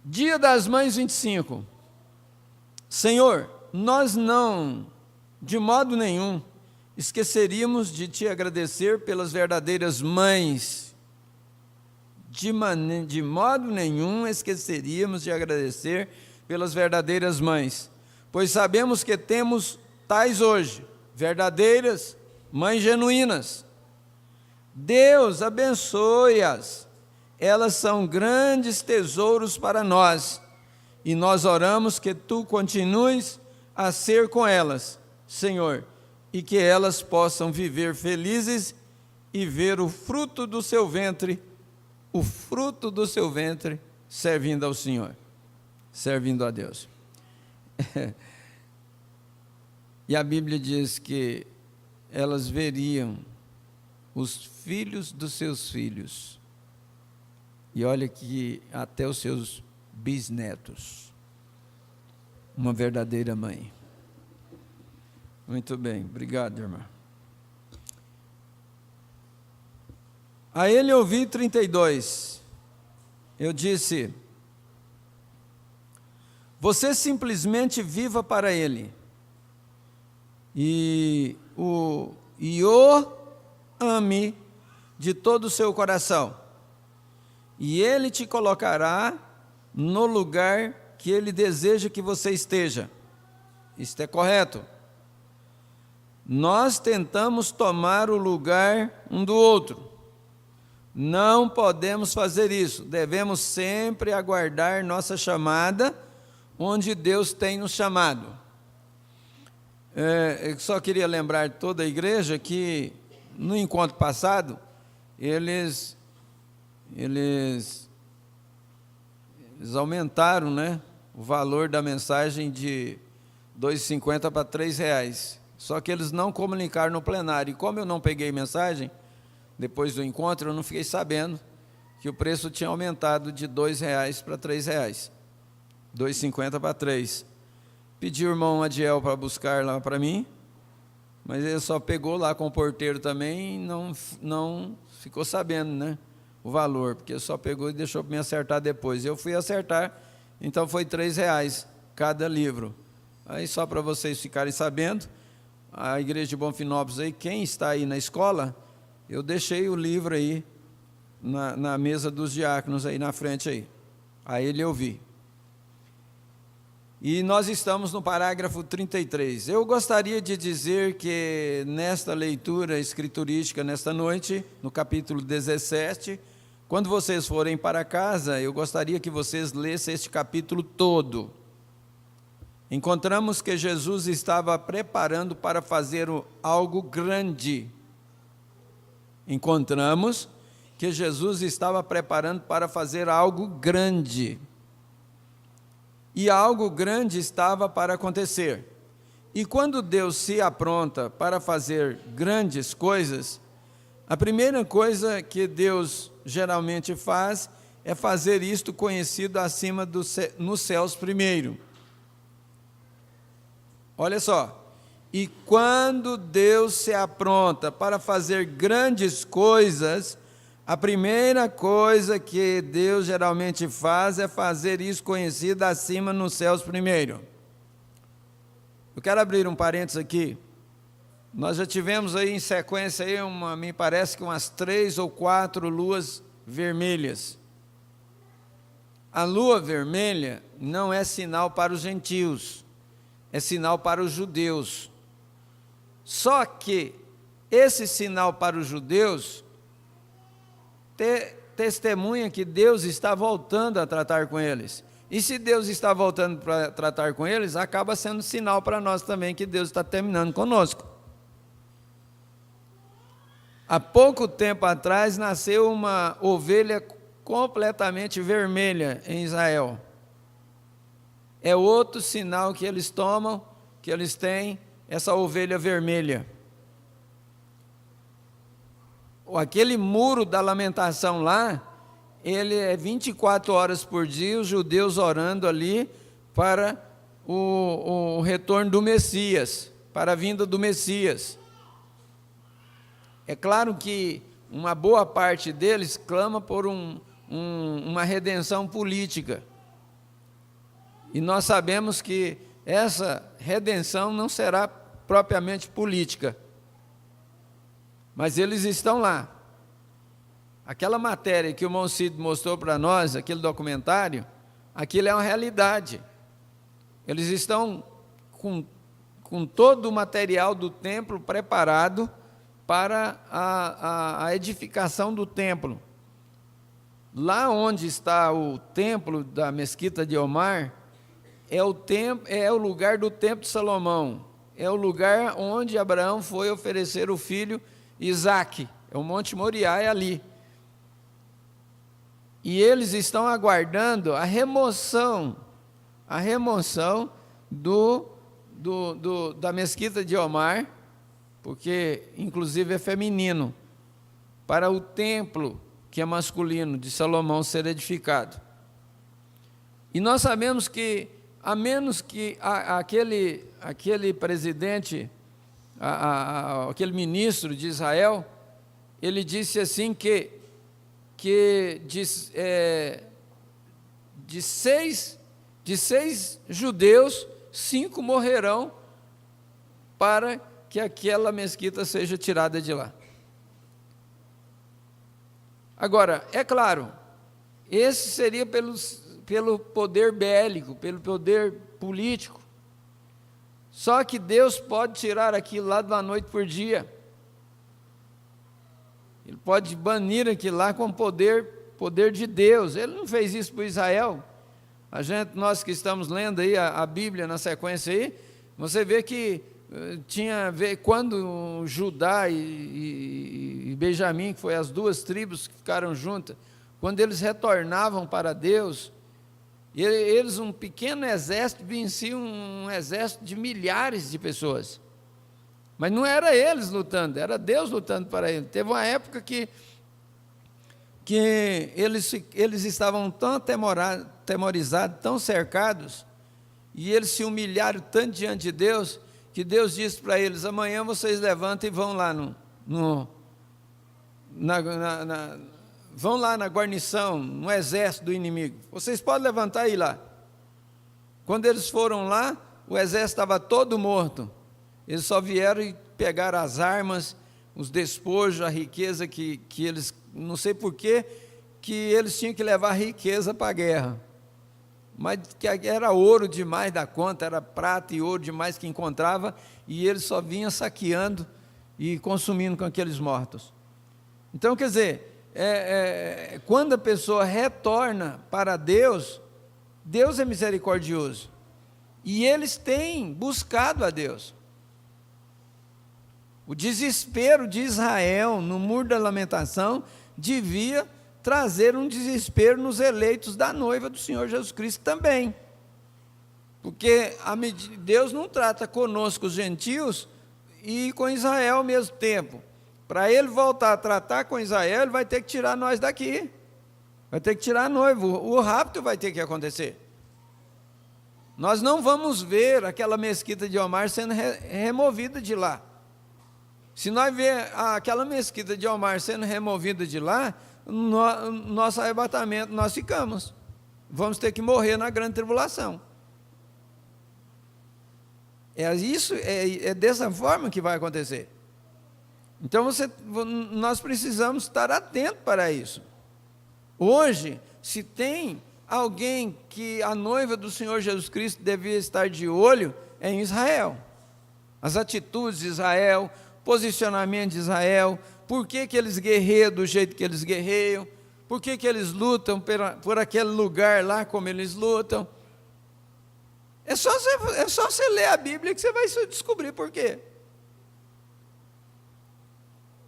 Speaker 7: Dia das Mães 25. Senhor, nós não, de modo nenhum, esqueceríamos de te agradecer pelas verdadeiras mães. De modo nenhum esqueceríamos de agradecer pelas verdadeiras mães, pois sabemos que temos tais hoje, verdadeiras mães genuínas. Deus abençoe-as. Elas são grandes tesouros para nós, e nós oramos que Tu continues a ser com elas, Senhor, e que elas possam viver felizes e ver o fruto do seu ventre servindo ao Senhor, servindo a Deus. E a Bíblia diz que elas veriam os filhos dos seus filhos, e olha que até os seus bisnetos, uma verdadeira mãe. Muito bem, obrigado, irmã. A ele ouvi 32, eu disse, você simplesmente viva para ele, e o ame de todo o seu coração, e ele te colocará no lugar que ele deseja que você esteja. Isto é correto. Nós tentamos tomar o lugar um do outro. Não podemos fazer isso. Devemos sempre aguardar nossa chamada, onde Deus tem nos chamado. Eu só queria lembrar toda a igreja que, no encontro passado, eles aumentaram, né, o valor da mensagem de R$ 2,50 para R$ 3. Só que eles não comunicaram no plenário. E como eu não peguei mensagem, depois do encontro, eu não fiquei sabendo que o preço tinha aumentado de R$ 2 para R$ 3. R$ 2,50 para 3. Pedi o irmão Adiel para buscar lá para mim, mas ele só pegou lá com o porteiro também e não ficou sabendo, né, o valor, porque só pegou e deixou para me acertar depois. Eu fui acertar, então foi R$ 3 cada livro. Aí só para vocês ficarem sabendo, a Igreja de Bonfinópolis aí, quem está aí na escola, eu deixei o livro aí na mesa dos diáconos aí na frente aí. Aí ele ouvi. E nós estamos no parágrafo 33. Eu gostaria de dizer que nesta leitura escriturística, nesta noite, no capítulo 17, quando vocês forem para casa, eu gostaria que vocês lessem este capítulo todo. Encontramos que Jesus estava preparando para fazer algo grande. Encontramos que Jesus estava preparando para fazer algo grande. E algo grande estava para acontecer. E quando Deus se apronta para fazer grandes coisas, a primeira coisa que Deus geralmente faz é fazer isto conhecido acima nos céus primeiro. Olha só, e quando Deus se apronta para fazer grandes coisas, a primeira coisa que Deus geralmente faz é fazer isso conhecido acima nos céus primeiro. Eu quero abrir um parênteses aqui. Nós já tivemos aí em sequência, aí me parece que umas 3 ou 4 luas vermelhas. A lua vermelha não é sinal para os gentios, é sinal para os judeus. Só que esse sinal para os judeus testemunha que Deus está voltando a tratar com eles. E se Deus está voltando para tratar com eles, acaba sendo sinal para nós também que Deus está terminando conosco. Há pouco tempo atrás nasceu uma ovelha completamente vermelha em Israel. É outro sinal que eles tomam, que eles têm essa ovelha vermelha. Aquele muro da lamentação lá, ele é 24 horas por dia, os judeus orando ali para o retorno do Messias, para a vinda do Messias. É claro que uma boa parte deles clama por uma redenção política. E nós sabemos que essa redenção não será propriamente política. Mas eles estão lá. Aquela matéria que o irmão Cid mostrou para nós, aquele documentário, aquilo é uma realidade. Eles estão com todo o material do templo preparado para a edificação do templo. Lá onde está o templo da Mesquita de Omar, é o lugar do templo de Salomão, é o lugar onde Abraão foi oferecer o filho Isaque, é o Monte Moriá, é ali. E eles estão aguardando a remoção da Mesquita de Omar, porque inclusive é feminino, para o templo que é masculino de Salomão ser edificado. E nós sabemos que, a menos que aquele presidente, aquele ministro de Israel, ele disse assim que de seis judeus, 5 morrerão para que aquela mesquita seja tirada de lá. Agora, é claro, esse seria pelo poder bélico, pelo poder político. Só que Deus pode tirar aquilo lá da noite por dia. Ele pode banir aquilo lá com poder de Deus. Ele não fez isso para Israel. Nós que estamos lendo aí a Bíblia na sequência aí, você vê que tinha a ver quando Judá e Benjamim, que foi as 2 tribos que ficaram juntas, quando eles retornavam para Deus, eles, um pequeno exército, venciam um exército de milhares de pessoas. Mas não era eles lutando, era Deus lutando para eles. Teve uma época que eles estavam tão atemorizados, tão cercados, e eles se humilharam tanto diante de Deus, que Deus disse para eles: amanhã vocês levantam e vão lá vão lá na guarnição, no exército do inimigo. Vocês podem levantar e ir lá. Quando eles foram lá, o exército estava todo morto. Eles só vieram e pegaram as armas, os despojos, a riqueza que eles, não sei por quê, que eles tinham que levar riqueza para a guerra. Mas que era ouro demais da conta, era prata e ouro demais que encontrava, e eles só vinham saqueando e consumindo com aqueles mortos. Então, quer dizer, quando a pessoa retorna para Deus, Deus é misericordioso. E eles têm buscado a Deus. O desespero de Israel no Muro da Lamentação devia trazer um desespero nos eleitos da noiva do Senhor Jesus Cristo também. Porque Deus não trata conosco os gentios e com Israel ao mesmo tempo. Para ele voltar a tratar com Israel, ele vai ter que tirar nós daqui. Vai ter que tirar a noiva. O rapto vai ter que acontecer. Nós não vamos ver aquela mesquita de Omar sendo removida de lá. Se nós ver aquela mesquita de Omar sendo removida de lá, nosso arrebatamento, nós ficamos. Vamos ter que morrer na grande tribulação. É dessa forma que vai acontecer. Então nós precisamos estar atentos para isso. Hoje, se tem alguém que a noiva do Senhor Jesus Cristo devia estar de olho, é em Israel. As atitudes de Israel, posicionamento de Israel, por que eles guerreiam do jeito que eles guerreiam, por que eles lutam por aquele lugar lá como eles lutam. É só você ler a Bíblia que você vai descobrir por quê.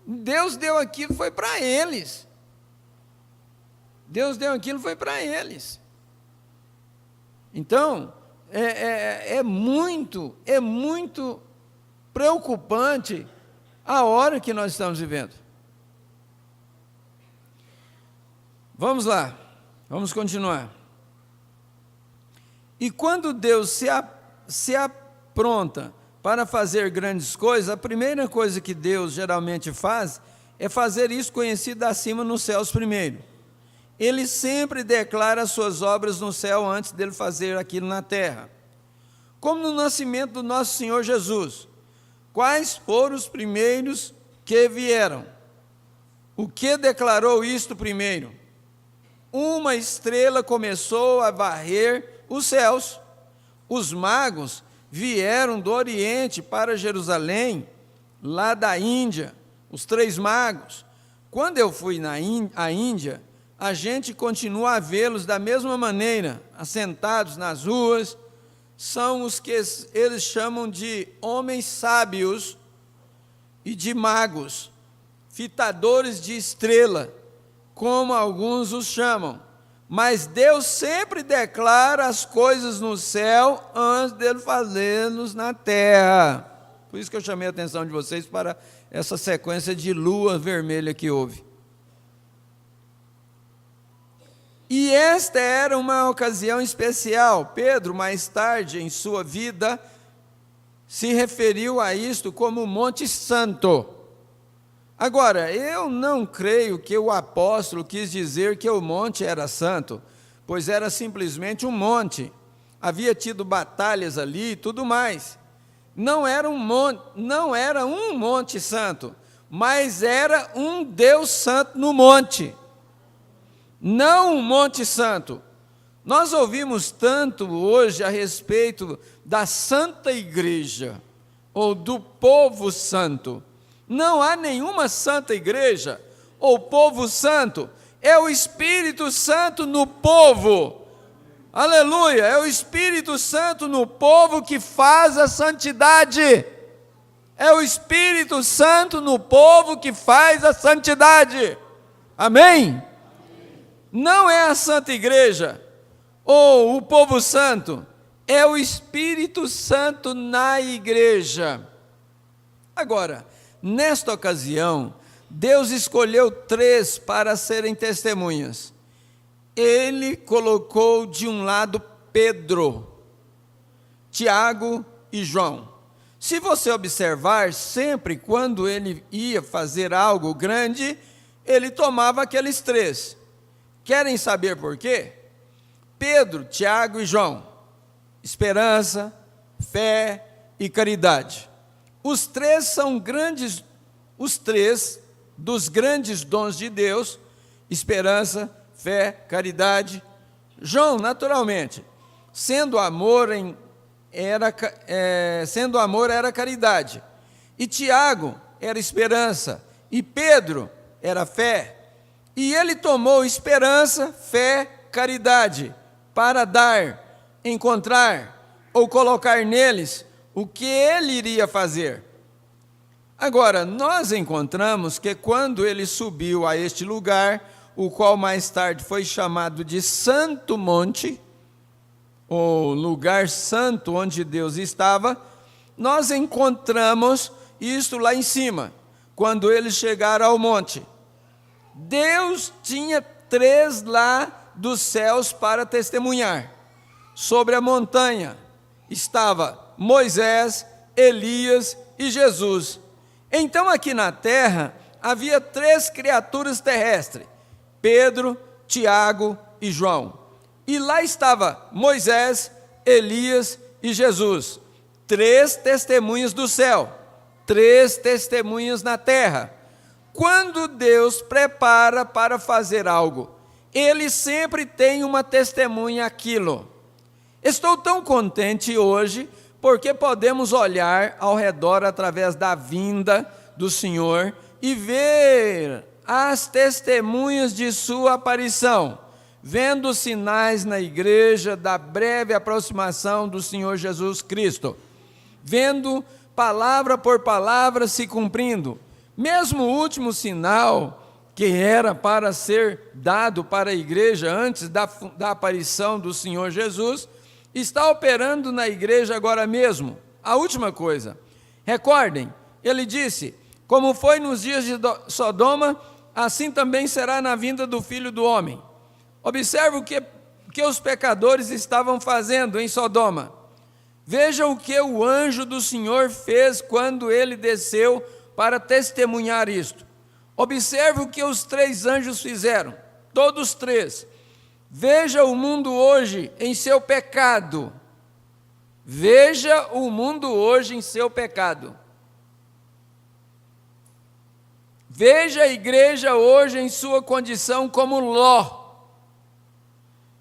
Speaker 7: Deus deu aquilo, foi para eles. Deus deu aquilo, foi para eles. Então, é muito preocupante a hora que nós estamos vivendo. Vamos lá, vamos continuar. E quando Deus se apronta para fazer grandes coisas, a primeira coisa que Deus geralmente faz é fazer isso conhecido acima nos céus primeiro. Ele sempre declara as suas obras no céu antes dele fazer aquilo na terra. Como no nascimento do nosso Senhor Jesus. Quais foram os primeiros que vieram? O que declarou isto primeiro? Uma estrela começou a varrer os céus. Os magos vieram do Oriente para Jerusalém, lá da Índia, os 3 magos. Quando eu fui à Índia, a gente continua a vê-los da mesma maneira, assentados nas ruas. São os que eles chamam de homens sábios e de magos, fitadores de estrela, como alguns os chamam. Mas Deus sempre declara as coisas no céu antes dele fazê-los na terra. Por isso que eu chamei a atenção de vocês para essa sequência de lua vermelha que houve. E esta era uma ocasião especial. Pedro, mais tarde em sua vida, se referiu a isto como Monte Santo. Agora, eu não creio que o apóstolo quis dizer que o monte era santo, pois era simplesmente um monte. Havia tido batalhas ali e tudo mais. Não era um monte santo, mas era um Deus santo no monte. Não um monte santo. Nós ouvimos tanto hoje a respeito da Santa Igreja, ou do povo santo. Não há nenhuma Santa Igreja, ou povo santo. É o Espírito Santo no povo. Aleluia! É o Espírito Santo no povo que faz a santidade. É o Espírito Santo no povo que faz a santidade. Amém? Não é a Santa Igreja ou o povo santo, é o Espírito Santo na igreja. Agora, nesta ocasião, Deus escolheu 3 para serem testemunhas. Ele colocou de um lado Pedro, Tiago e João. Se você observar, sempre quando ele ia fazer algo grande, ele tomava aqueles 3. Querem saber por quê? Pedro, Tiago e João. esperança, fé e caridade. Os três são grandes, os três dos grandes dons de Deus: esperança, fé, caridade. João, naturalmente, sendo amor era caridade. E Tiago era esperança. E Pedro era fé. E ele tomou esperança, fé, caridade, para dar, encontrar ou colocar neles o que ele iria fazer. Agora, nós encontramos que quando ele subiu a este lugar, o qual mais tarde foi chamado de Santo Monte, o lugar santo onde Deus estava, nós encontramos isto lá em cima, quando eles chegaram ao monte. Deus tinha 3 lá dos céus para testemunhar. Sobre a montanha estava Moisés, Elias e Jesus. Então aqui na terra havia 3 criaturas terrestres: Pedro, Tiago e João. E lá estava Moisés, Elias e Jesus. 3 testemunhas do céu, 3 testemunhas na terra. Quando Deus prepara para fazer algo, Ele sempre tem uma testemunha àquilo. Estou tão contente hoje, porque podemos olhar ao redor através da vinda do Senhor e ver as testemunhas de sua aparição, vendo sinais na igreja da breve aproximação do Senhor Jesus Cristo, vendo palavra por palavra se cumprindo. Mesmo o último sinal, que era para ser dado para a igreja antes da aparição do Senhor Jesus, está operando na igreja agora mesmo. A última coisa, recordem, ele disse: como foi nos dias de Sodoma, assim também será na vinda do Filho do Homem. Observe o que os pecadores estavam fazendo em Sodoma. Veja o que o anjo do Senhor fez quando ele desceu para testemunhar isto. Observe o que os 3 anjos fizeram, todos 3. Veja o mundo hoje em seu pecado. Veja o mundo hoje em seu pecado. Veja a igreja hoje em sua condição como Ló.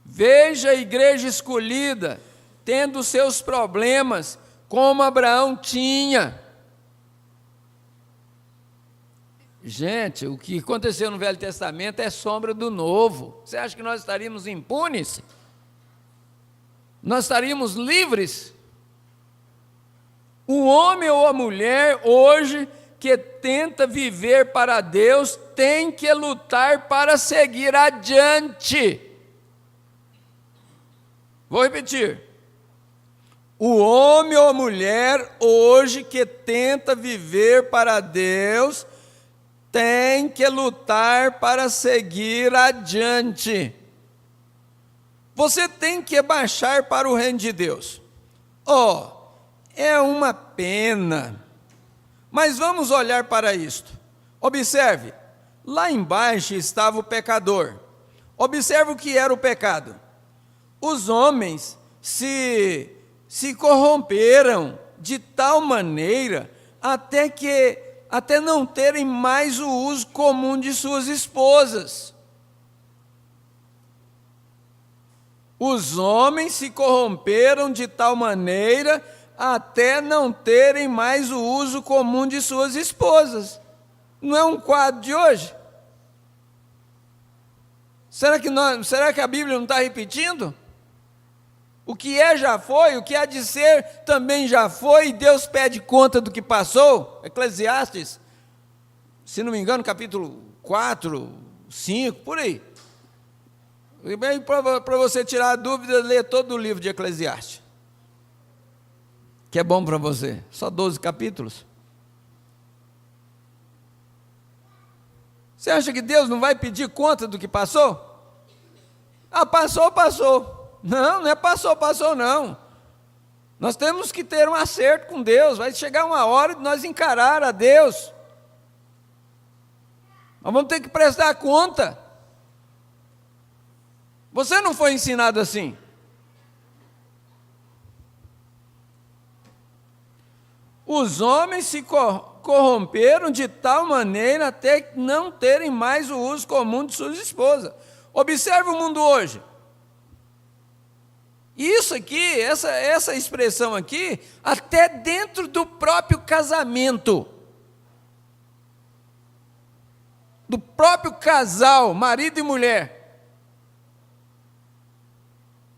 Speaker 7: Veja a igreja escolhida, tendo seus problemas, como Abraão tinha. Gente, o que aconteceu no Velho Testamento é sombra do Novo. Você acha que nós estaríamos impunes? Nós estaríamos livres? O homem ou a mulher hoje que tenta viver para Deus tem que lutar para seguir adiante. Vou repetir. O homem ou a mulher hoje que tenta viver para Deus tem que lutar para seguir adiante. Você tem que baixar para o reino de Deus. É uma pena. Mas vamos olhar para isto. Observe, lá embaixo estava o pecador. Observe o que era o pecado. Os homens se corromperam de tal maneira até não terem mais o uso comum de suas esposas. Os homens se corromperam de tal maneira até não terem mais o uso comum de suas esposas. Não é um quadro de hoje? Será que a Bíblia não está repetindo? O que é já foi, o que há de ser também já foi, e Deus pede conta do que passou. Eclesiastes, se não me engano, capítulo 4, 5, por aí. E bem, para você tirar a dúvida, lê todo o livro de Eclesiastes, que é bom para você, só 12 capítulos. Você acha que Deus não vai pedir conta do que passou? Passou. Não é passou não. Nós temos que ter um acerto com Deus. Vai chegar uma hora de nós encarar a Deus. Nós vamos ter que prestar conta. Você não foi ensinado assim. os homens se corromperam de tal maneira até não terem mais o uso comum de suas esposas. Observe o mundo hoje. Isso aqui, essa expressão aqui, até dentro do próprio casamento, do próprio casal, marido e mulher,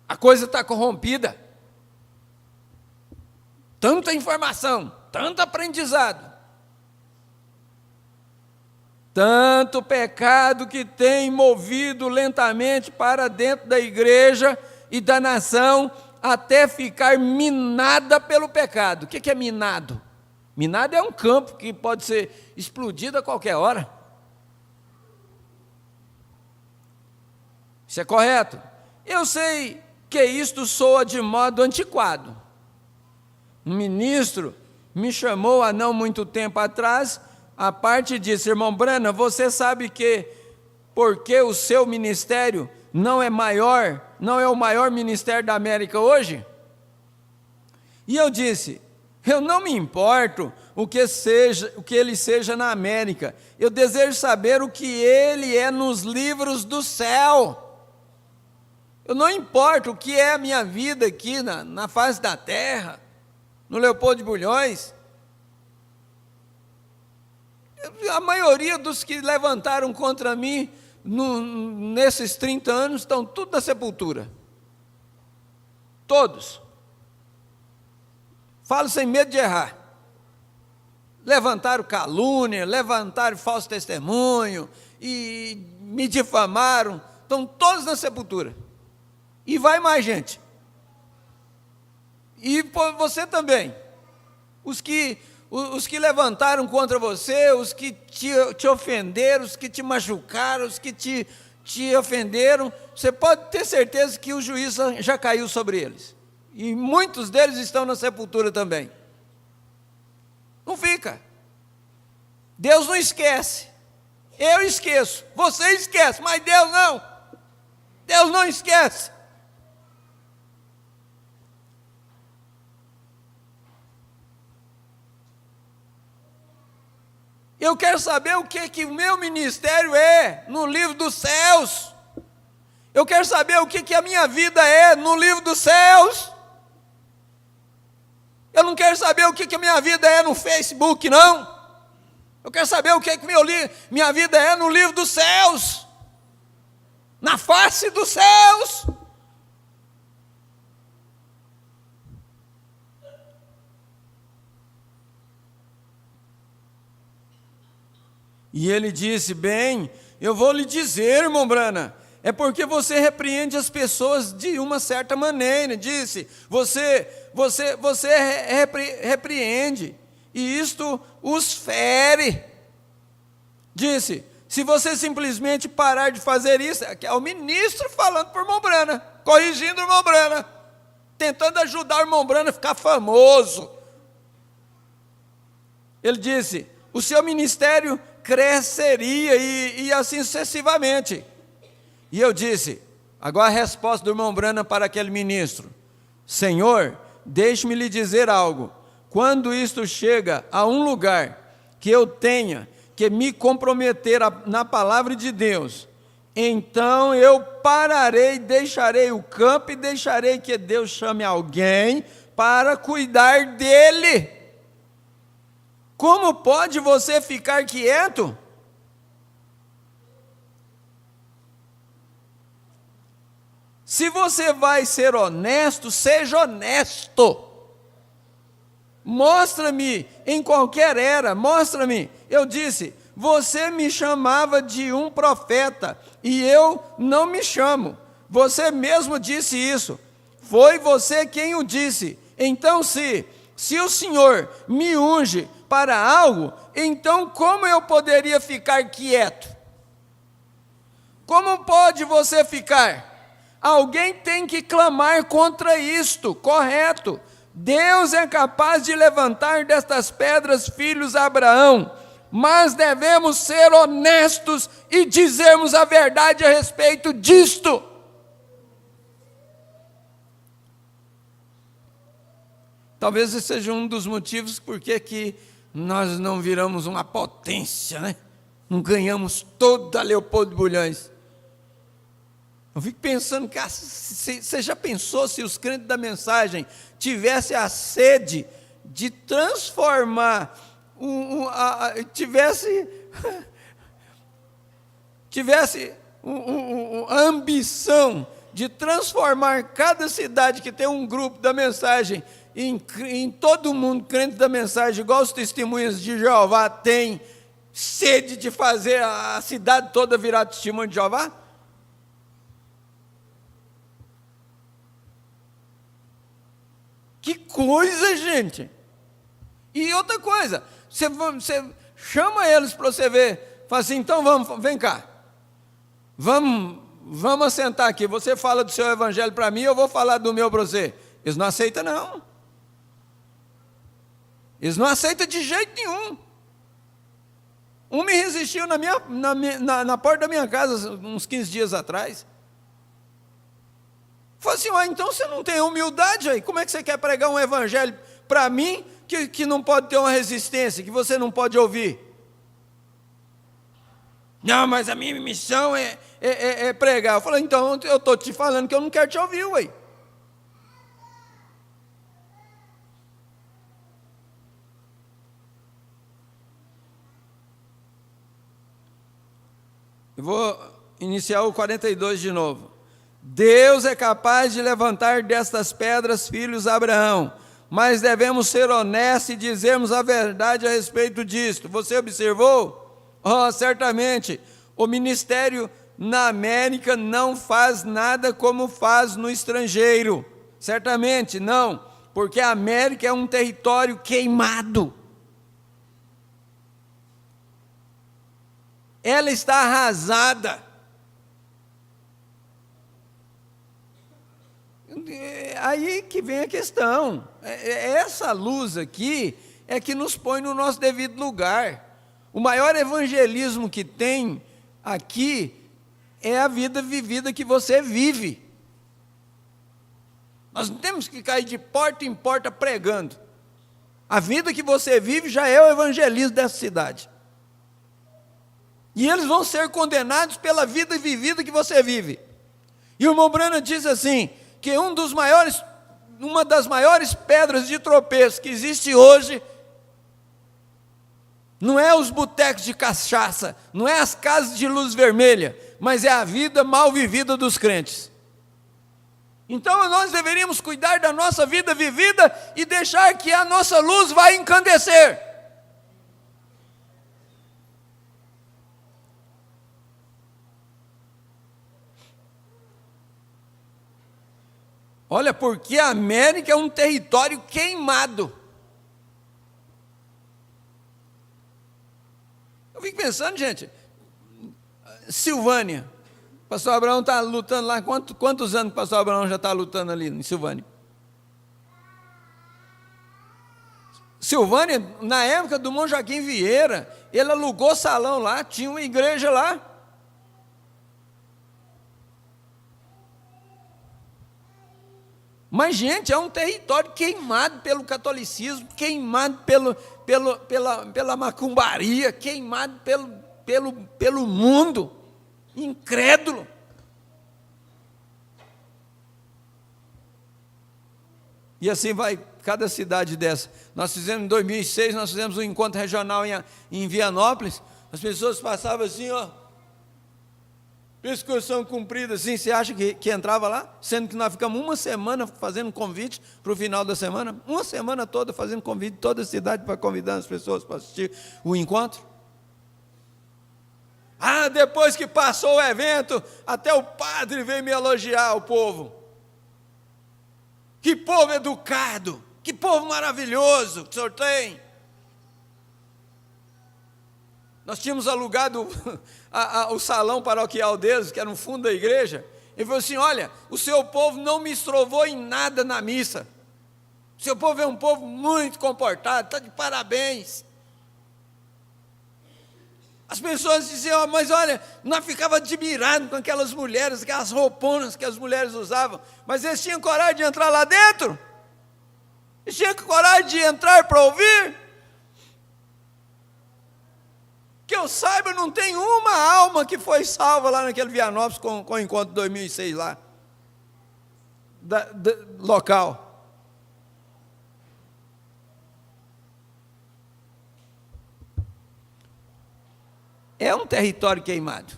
Speaker 7: a coisa está corrompida. Tanta informação, tanto aprendizado, tanto pecado que tem movido lentamente para dentro da igreja e da nação, até ficar minada pelo pecado. O que é minado? Minado é um campo que pode ser explodido a qualquer hora. Isso é correto? Eu sei que isto soa de modo antiquado. Um ministro me chamou há não muito tempo atrás, a parte disse: irmão Branham, você sabe que porque o seu ministério não é o maior ministério da América hoje? E eu disse: eu não me importo o que ele seja na América, eu desejo saber o que ele é nos livros do céu. Eu não importo o que é a minha vida aqui na face da terra, no Leopoldo de Bulhões. A maioria dos que levantaram contra mim nesses 30 anos estão tudo na sepultura. Todos. Falo sem medo de errar. Levantaram calúnia, levantaram falso testemunho e me difamaram. Estão todos na sepultura. E vai mais gente. E você também. Os que levantaram contra você, os que te ofenderam, os que te machucaram, os que te ofenderam, você pode ter certeza que o juízo já caiu sobre eles. E muitos deles estão na sepultura também. Não fica. Deus não esquece. Eu esqueço. Você esquece, mas Deus não. Deus não esquece. Eu quero saber o que o meu ministério é no livro dos céus. Eu quero saber o que a minha vida é no livro dos céus. Eu não quero saber o que a minha vida é no Facebook, não. Eu quero saber o que minha vida é no livro dos céus. Na face dos céus. E ele disse: bem, eu vou lhe dizer, irmão Branham, é porque você repreende as pessoas de uma certa maneira. Disse: você repreende, e isto os fere. Disse: se você simplesmente parar de fazer isso, é o ministro falando para o irmão Branham, corrigindo o irmão Branham, tentando ajudar o irmão Branham a ficar famoso. Ele disse: o seu ministério cresceria e assim sucessivamente. E eu disse, agora a resposta do irmão Branham para aquele ministro: Senhor, deixe-me lhe dizer algo. Quando isto chega a um lugar que eu tenha que me comprometer na palavra de Deus, então eu pararei, deixarei o campo e deixarei que Deus chame alguém para cuidar dele. Como pode você ficar quieto? Se você vai ser honesto, seja honesto. Mostra-me em qualquer era, mostra-me. Eu disse: você me chamava de um profeta, e eu não me chamo. Você mesmo disse isso. Foi você quem o disse. Então, se o Senhor me unge para algo, então como eu poderia ficar quieto? Como pode você ficar? Alguém tem que clamar contra isto, correto? Deus é capaz de levantar destas pedras filhos a Abraão, mas devemos ser honestos e dizermos a verdade a respeito disto. Talvez esse seja um dos motivos por que nós não viramos uma potência, né? Não ganhamos toda a Leopoldo de Bulhões. Eu fico pensando que você já pensou se os crentes da mensagem tivessem a sede de transformar, tivesse a ambição de transformar cada cidade que tem um grupo da mensagem em todo mundo crente da mensagem, igual os testemunhas de Jeová têm sede de fazer a cidade toda virar testemunho de Jeová? Que coisa, gente! E outra coisa, você chama eles para você ver, fala assim, então vem cá, vamos assentar aqui, você fala do seu evangelho para mim, eu vou falar do meu para você. Eles não aceitam, não. Eles não aceitam de jeito nenhum. Um me resistiu na porta da minha casa uns 15 dias atrás. Falei assim, então você não tem humildade aí, como é que você quer pregar um evangelho para mim que não pode ter uma resistência, que você não pode ouvir? Não, mas a minha missão é pregar. Eu falei, então eu estou te falando que eu não quero te ouvir, ué. Eu vou iniciar o 42 de novo. Deus é capaz de levantar destas pedras filhos de Abraão, mas devemos ser honestos e dizermos a verdade a respeito disto. Você observou? Oh, certamente, o ministério na América não faz nada como faz no estrangeiro. Certamente não, porque a América é um território queimado. Ela está arrasada. Aí que vem a questão. Essa luz aqui é que nos põe no nosso devido lugar. O maior evangelismo que tem aqui é a vida vivida que você vive. Nós não temos que cair de porta em porta pregando. A vida que você vive já é o evangelismo dessa cidade. E eles vão ser condenados pela vida vivida que você vive. E o irmão Branham diz assim, que uma das maiores pedras de tropeço que existe hoje, não é os botecos de cachaça, não é as casas de luz vermelha, mas é a vida mal vivida dos crentes. Então nós deveríamos cuidar da nossa vida vivida e deixar que a nossa luz vá encandecer. Olha, porque a América é um território queimado. Eu fico pensando, gente, Silvânia, o pastor Abraão está lutando lá, quantos anos o pastor Abraão já está lutando ali em Silvânia? Silvânia, na época do Monte Joaquim Vieira, ele alugou salão lá, tinha uma igreja lá. Mas, gente, é um território queimado pelo catolicismo, queimado pela macumbaria, queimado pelo mundo, incrédulo. E assim vai cada cidade dessa. Nós fizemos em 2006, nós fizemos um encontro regional em Vianópolis, as pessoas passavam assim, ó, excursão cumprida, assim, você acha que entrava lá? Sendo que nós ficamos uma semana fazendo convite para o final da semana, uma semana toda fazendo convite, toda a cidade para convidar as pessoas para assistir o encontro. Ah, depois que passou o evento, até o padre veio me elogiar, o povo. Que povo educado, que povo maravilhoso que o senhor tem. Nós tínhamos alugado o salão paroquial deles, que era no fundo da igreja. Ele falou assim, olha, o seu povo não me estrovou em nada na missa. O seu povo é um povo muito comportado, está de parabéns. As pessoas diziam, mas olha, nós ficávamos admirados com aquelas mulheres, aquelas rouponas que as mulheres usavam, mas eles tinham coragem de entrar lá dentro. Eles tinham coragem de entrar para ouvir? Que eu saiba, não tem uma alma que foi salva lá naquele Vianópolis com o encontro de 2006 lá, local. É um território queimado.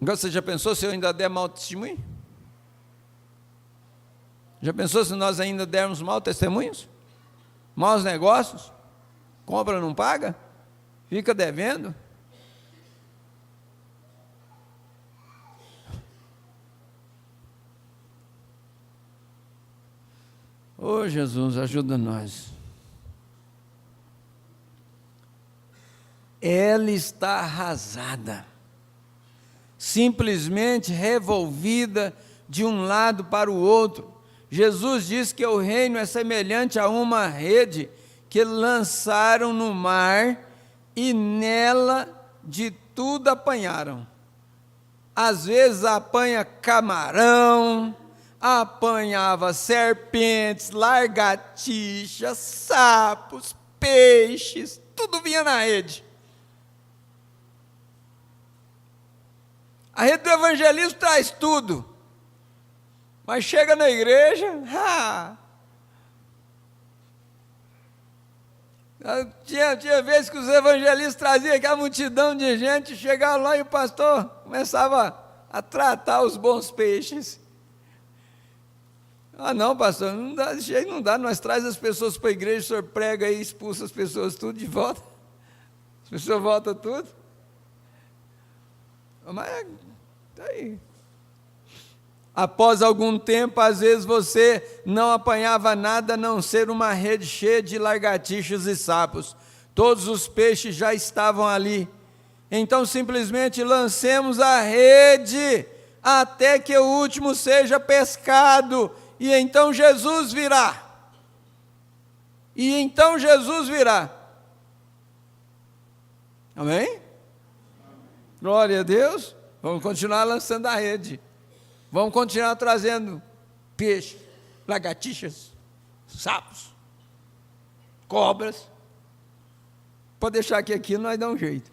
Speaker 7: Agora, você já pensou se eu ainda der mau testemunho? Já pensou se nós ainda dermos maus testemunhos? Maus negócios? Compra, não paga? Fica devendo? Ô Jesus, ajuda nós. Ela está arrasada, simplesmente revolvida de um lado para o outro. Jesus diz que o reino é semelhante a uma rede que lançaram no mar e nela de tudo apanharam. Às vezes apanha camarão, apanhava serpentes, lagartixas, sapos, peixes, tudo vinha na rede. A rede do evangelismo traz tudo, mas chega na igreja, tinha vezes que os evangelistas traziam aquela multidão de gente, chegava lá e o pastor começava a tratar os bons peixes. Não, pastor, não dá, desse jeito não dá, nós traz as pessoas para a igreja, o senhor prega e expulsa as pessoas tudo de volta, as pessoas voltam tudo. Mas, tá aí. Após algum tempo, às vezes você não apanhava nada a não ser uma rede cheia de lagartixas e sapos. Todos os peixes já estavam ali. Então simplesmente lancemos a rede até que o último seja pescado. E então Jesus virá. E então Jesus virá. Amém? Glória a Deus. Vamos continuar lançando a rede. Vamos continuar trazendo peixe, lagartixas, sapos, cobras. Pode deixar que aqui nós damos um jeito.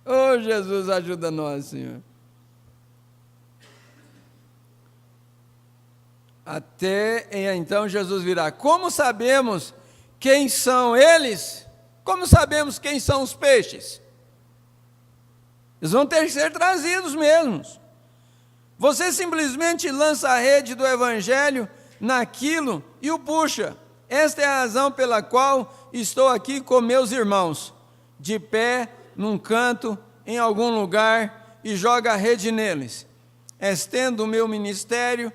Speaker 7: Oh, Jesus, ajuda nós, Senhor. Até então Jesus virá. Como sabemos quem são eles? Como sabemos quem são os peixes? Eles vão ter que ser trazidos mesmos. Você simplesmente lança a rede do evangelho naquilo e o puxa. Esta é a razão pela qual estou aqui com meus irmãos, de pé, num canto, em algum lugar, e joga a rede neles. Estendo o meu ministério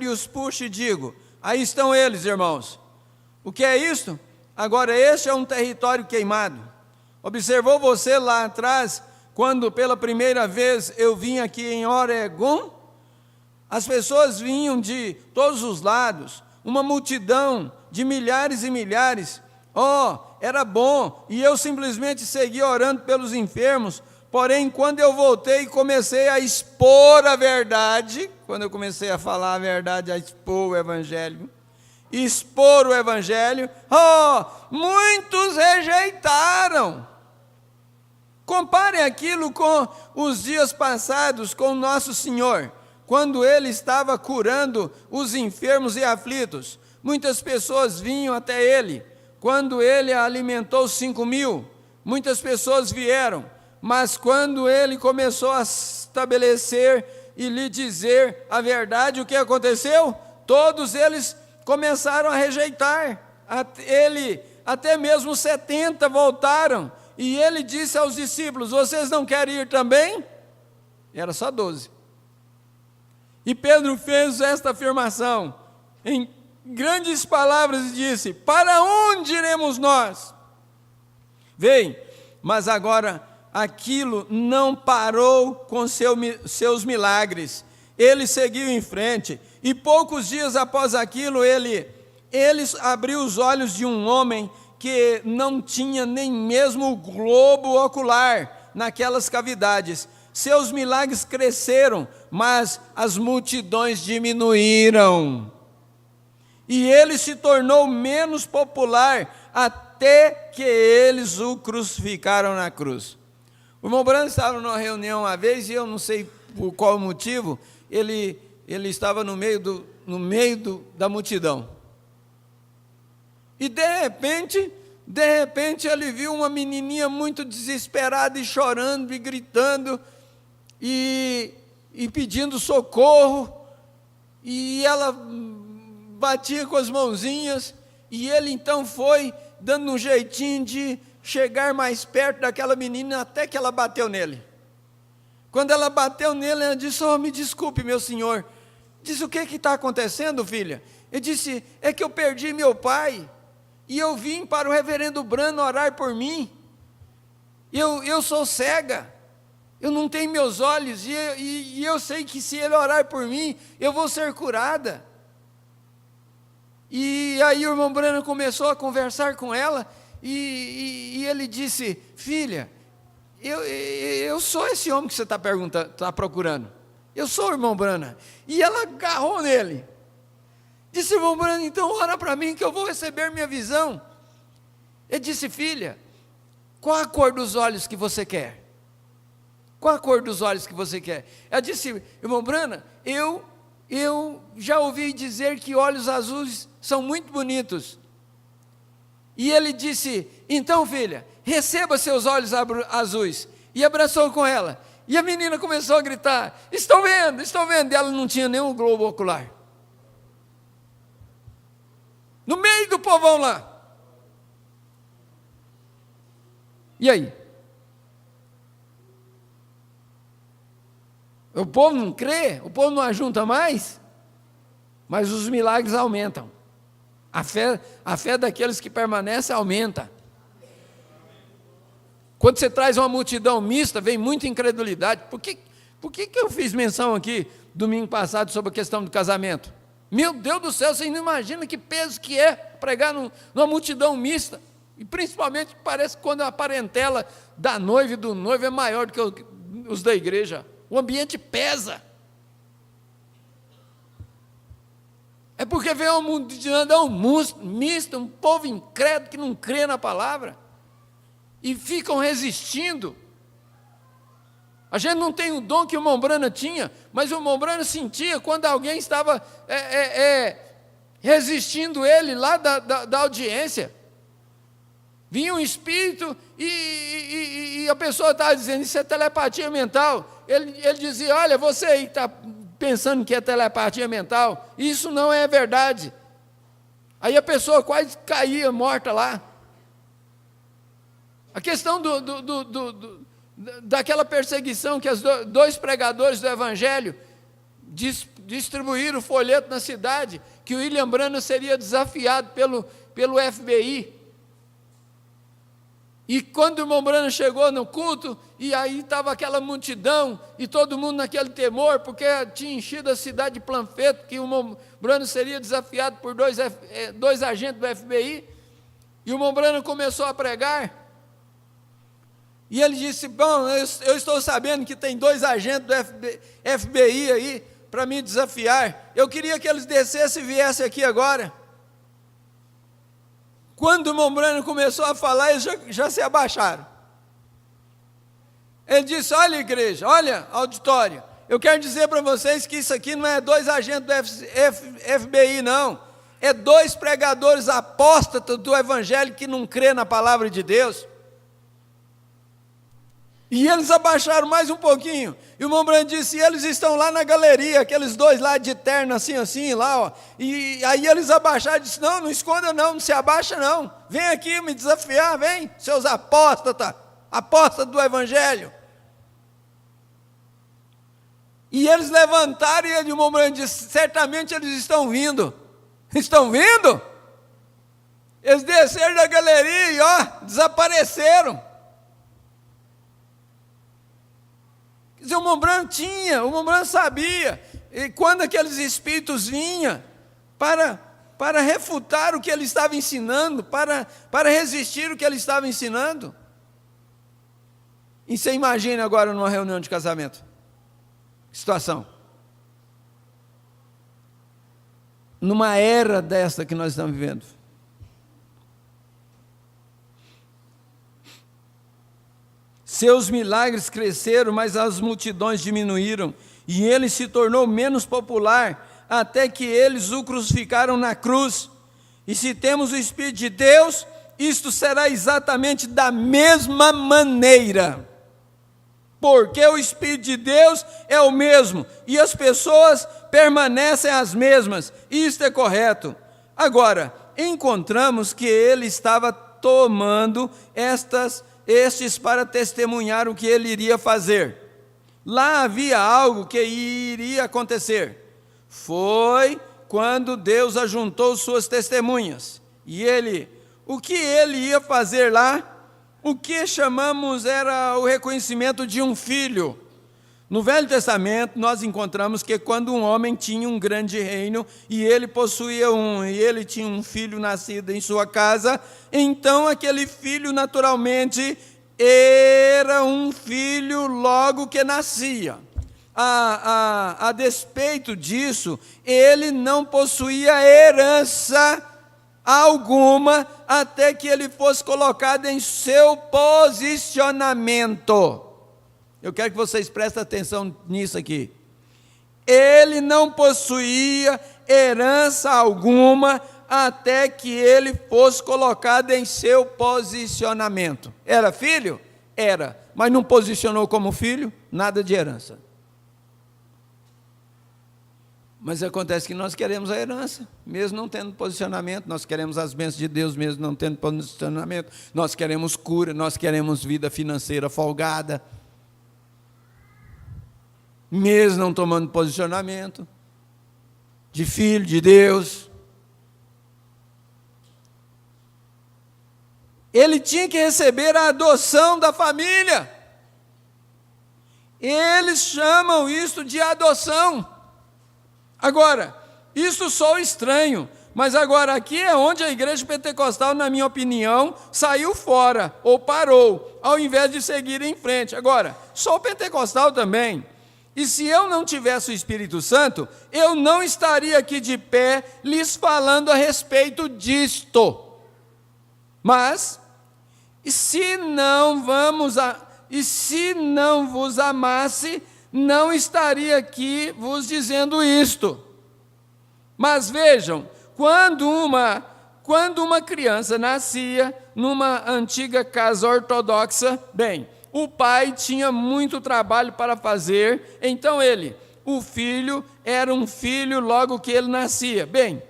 Speaker 7: e os puxo e digo, aí estão eles, irmãos. O que é isto? Agora, este é um território queimado. Observou você lá atrás, quando pela primeira vez eu vim aqui em Oregon? As pessoas vinham de todos os lados, uma multidão de milhares e milhares. Era bom, e eu simplesmente segui orando pelos enfermos. Porém, quando eu voltei e comecei a expor a verdade, quando eu comecei a falar a verdade, a expor o evangelho, muitos rejeitaram. Comparem aquilo com os dias passados com o nosso Senhor, quando Ele estava curando os enfermos e aflitos. Muitas pessoas vinham até Ele. Quando Ele alimentou 5.000, muitas pessoas vieram. Mas quando Ele começou a estabelecer e lhe dizer a verdade, o que aconteceu? Todos eles começaram a rejeitar. Até mesmo 70 voltaram. E Ele disse aos discípulos, vocês não querem ir também? Era só 12. E Pedro fez esta afirmação, em grandes palavras, e disse, para onde iremos nós? Vem, mas agora aquilo não parou com seus milagres. Ele seguiu em frente, e poucos dias após aquilo, ele abriu os olhos de um homem que não tinha nem mesmo o globo ocular naquelas cavidades. seus milagres cresceram, mas as multidões diminuíram. E ele se tornou menos popular até que eles o crucificaram na cruz. O irmão Branham estava numa reunião uma vez, e eu não sei por qual motivo, ele estava no meio da multidão. E de repente ele viu uma menininha muito desesperada e chorando e gritando e pedindo socorro, e ela batia com as mãozinhas, e ele então foi dando um jeitinho de chegar mais perto daquela menina, até que ela bateu nele. Quando ela bateu nele, ela disse: "Oh, me desculpe, meu senhor." Disse: "O que está acontecendo, filha?" Ele disse: "É que eu perdi meu pai, e eu vim para o reverendo Branham orar por mim. Eu sou cega, eu não tenho meus olhos, e eu sei que se ele orar por mim, eu vou ser curada." E aí o irmão Branham começou a conversar com ela, e ele disse: "Filha, eu sou esse homem que você está procurando. Eu sou o irmão Branham." E ela agarrou nele. Disse: "Irmão Branham, então ora para mim que eu vou receber minha visão." Ele disse: "Filha, qual a cor dos olhos que você quer? Qual a cor dos olhos que você quer?" Ela disse: "Irmão Branham, eu já ouvi dizer que olhos azuis são muito bonitos." E ele disse: "Então, filha, receba seus olhos azuis." E abraçou com ela. E a menina começou a gritar: estou vendo, estou vendo." E ela não tinha nenhum globo ocular. No meio do povão lá. E aí? O povo não crê? O povo não ajunta mais? Mas os milagres aumentam. A fé daqueles que permanecem aumenta. Quando você traz uma multidão mista, vem muita incredulidade. Por que eu fiz menção aqui, domingo passado, sobre a questão do casamento? Meu Deus do céu, você não imagina que peso que é pregar numa multidão mista. E principalmente parece que quando a parentela da noiva e do noivo é maior do que os da igreja. O ambiente pesa. É porque vem uma multidão mista, um povo incrédulo que não crê na palavra, e ficam resistindo. A gente não tem o dom que o irmão Branham tinha, mas o irmão Branham sentia quando alguém estava resistindo ele lá da audiência. Vinha um espírito e a pessoa estava dizendo: isso é telepatia mental. Ele dizia: olha, você aí está pensando que é telepatia mental, isso não é verdade. Aí a pessoa quase caía morta lá. A questão daquela perseguição que os dois pregadores do Evangelho distribuíram o folheto na cidade, que o William Branham seria desafiado pelo FBI. E quando o irmão Branham chegou no culto, e aí estava aquela multidão, e todo mundo naquele temor, porque tinha enchido a cidade de panfleto, que o irmão Branham seria desafiado por dois agentes do FBI, e o irmão Branham começou a pregar, e ele disse: bom, eu estou sabendo que tem 2 agentes do FBI aí, para me desafiar, eu queria que eles descessem e viessem aqui agora. Quando o irmão Branham começou a falar, eles já se abaixaram. Ele disse: olha, igreja, olha, auditório, eu quero dizer para vocês que isso aqui não é 2 agentes do FBI, não. É 2 pregadores apóstatas do Evangelho que não crê na palavra de Deus. E eles abaixaram mais um pouquinho. E o irmão Branham disse: e eles estão lá na galeria, aqueles 2 lá de terno, assim, lá, ó. E aí eles abaixaram e disse: não esconda não se abaixa não. Vem aqui me desafiar, vem, seus apóstatas do Evangelho. E eles levantaram, e o irmão Branham disse: certamente eles estão vindo. Estão vindo? Eles desceram da galeria e, ó, desapareceram. O irmão Branham sabia, e quando aqueles espíritos vinham para refutar o que ele estava ensinando, para resistir o que ele estava ensinando. E você imagina agora numa reunião de casamento. Que situação. Numa era desta que nós estamos vivendo. Seus milagres cresceram, mas as multidões diminuíram, e ele se tornou menos popular, até que eles o crucificaram na cruz. E se temos o Espírito de Deus, isto será exatamente da mesma maneira. Porque o Espírito de Deus é o mesmo, e as pessoas permanecem as mesmas. Isto é correto. Agora, encontramos que ele estava tomando estes para testemunhar o que ele iria fazer. Lá havia algo que iria acontecer. Foi quando Deus ajuntou suas testemunhas. E o que ele ia fazer lá? O que chamamos era o reconhecimento de um filho. No Velho Testamento, nós encontramos que quando um homem tinha um grande reino e ele tinha um filho nascido em sua casa, então aquele filho naturalmente era um filho logo que nascia. A despeito disso, ele não possuía herança alguma até que ele fosse colocado em seu posicionamento. Eu quero que vocês prestem atenção nisso aqui. Ele não possuía herança alguma até que ele fosse colocado em seu posicionamento. Era filho? Era, mas não posicionou como filho, nada de herança. Mas acontece que nós queremos a herança, mesmo não tendo posicionamento, nós queremos as bênçãos de Deus, mesmo não tendo posicionamento, nós queremos cura, nós queremos vida financeira folgada, mesmo não tomando posicionamento, de filho de Deus. Ele tinha que receber a adoção da família. Eles chamam isso de adoção. Agora, isso sou estranho, mas agora aqui é onde a igreja pentecostal, na minha opinião, saiu fora, ou parou, ao invés de seguir em frente. Agora, sou pentecostal também, e se eu não tivesse o Espírito Santo, eu não estaria aqui de pé lhes falando a respeito disto. Mas, se não vos amasse, não estaria aqui vos dizendo isto. Mas vejam, quando uma criança nascia numa antiga casa ortodoxa, bem, o pai tinha muito trabalho para fazer, então o filho era um filho logo que ele nascia. Bem,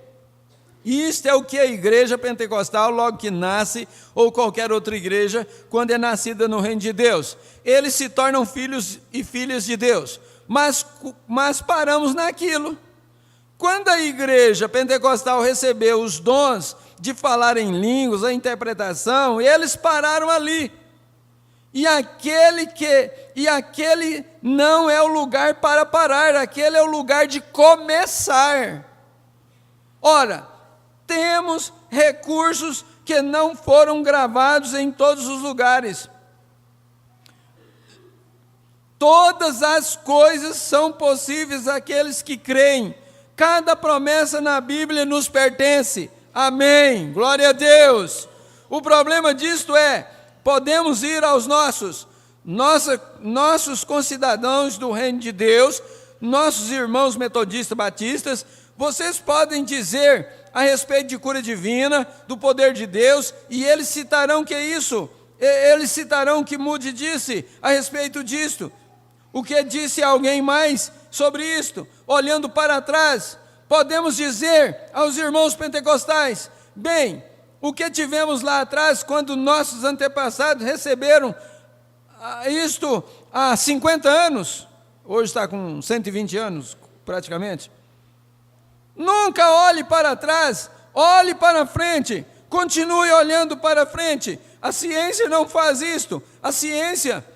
Speaker 7: isto é o que a igreja pentecostal, logo que nasce, ou qualquer outra igreja, quando é nascida no reino de Deus, eles se tornam filhos e filhas de Deus, mas paramos naquilo. Quando a igreja pentecostal recebeu os dons de falar em línguas, a interpretação, eles pararam ali. E aquele não é o lugar para parar, aquele é o lugar de começar. Ora, temos recursos que não foram gravados em todos os lugares. Todas as coisas são possíveis àqueles que creem. Cada promessa na Bíblia nos pertence. Amém. Glória a Deus. O problema disto podemos ir aos nossos concidadãos do reino de Deus, nossos irmãos metodistas, batistas, vocês podem dizer a respeito de cura divina, do poder de Deus, e eles citarão que é isso, eles citarão que Moody disse a respeito disto. O que disse alguém mais sobre isto? Olhando para trás, podemos dizer aos irmãos pentecostais, bem, o que tivemos lá atrás, quando nossos antepassados receberam isto há 50 anos, hoje está com 120 anos praticamente. Nunca olhe para trás, olhe para frente, continue olhando para frente. A ciência não faz isto, a ciência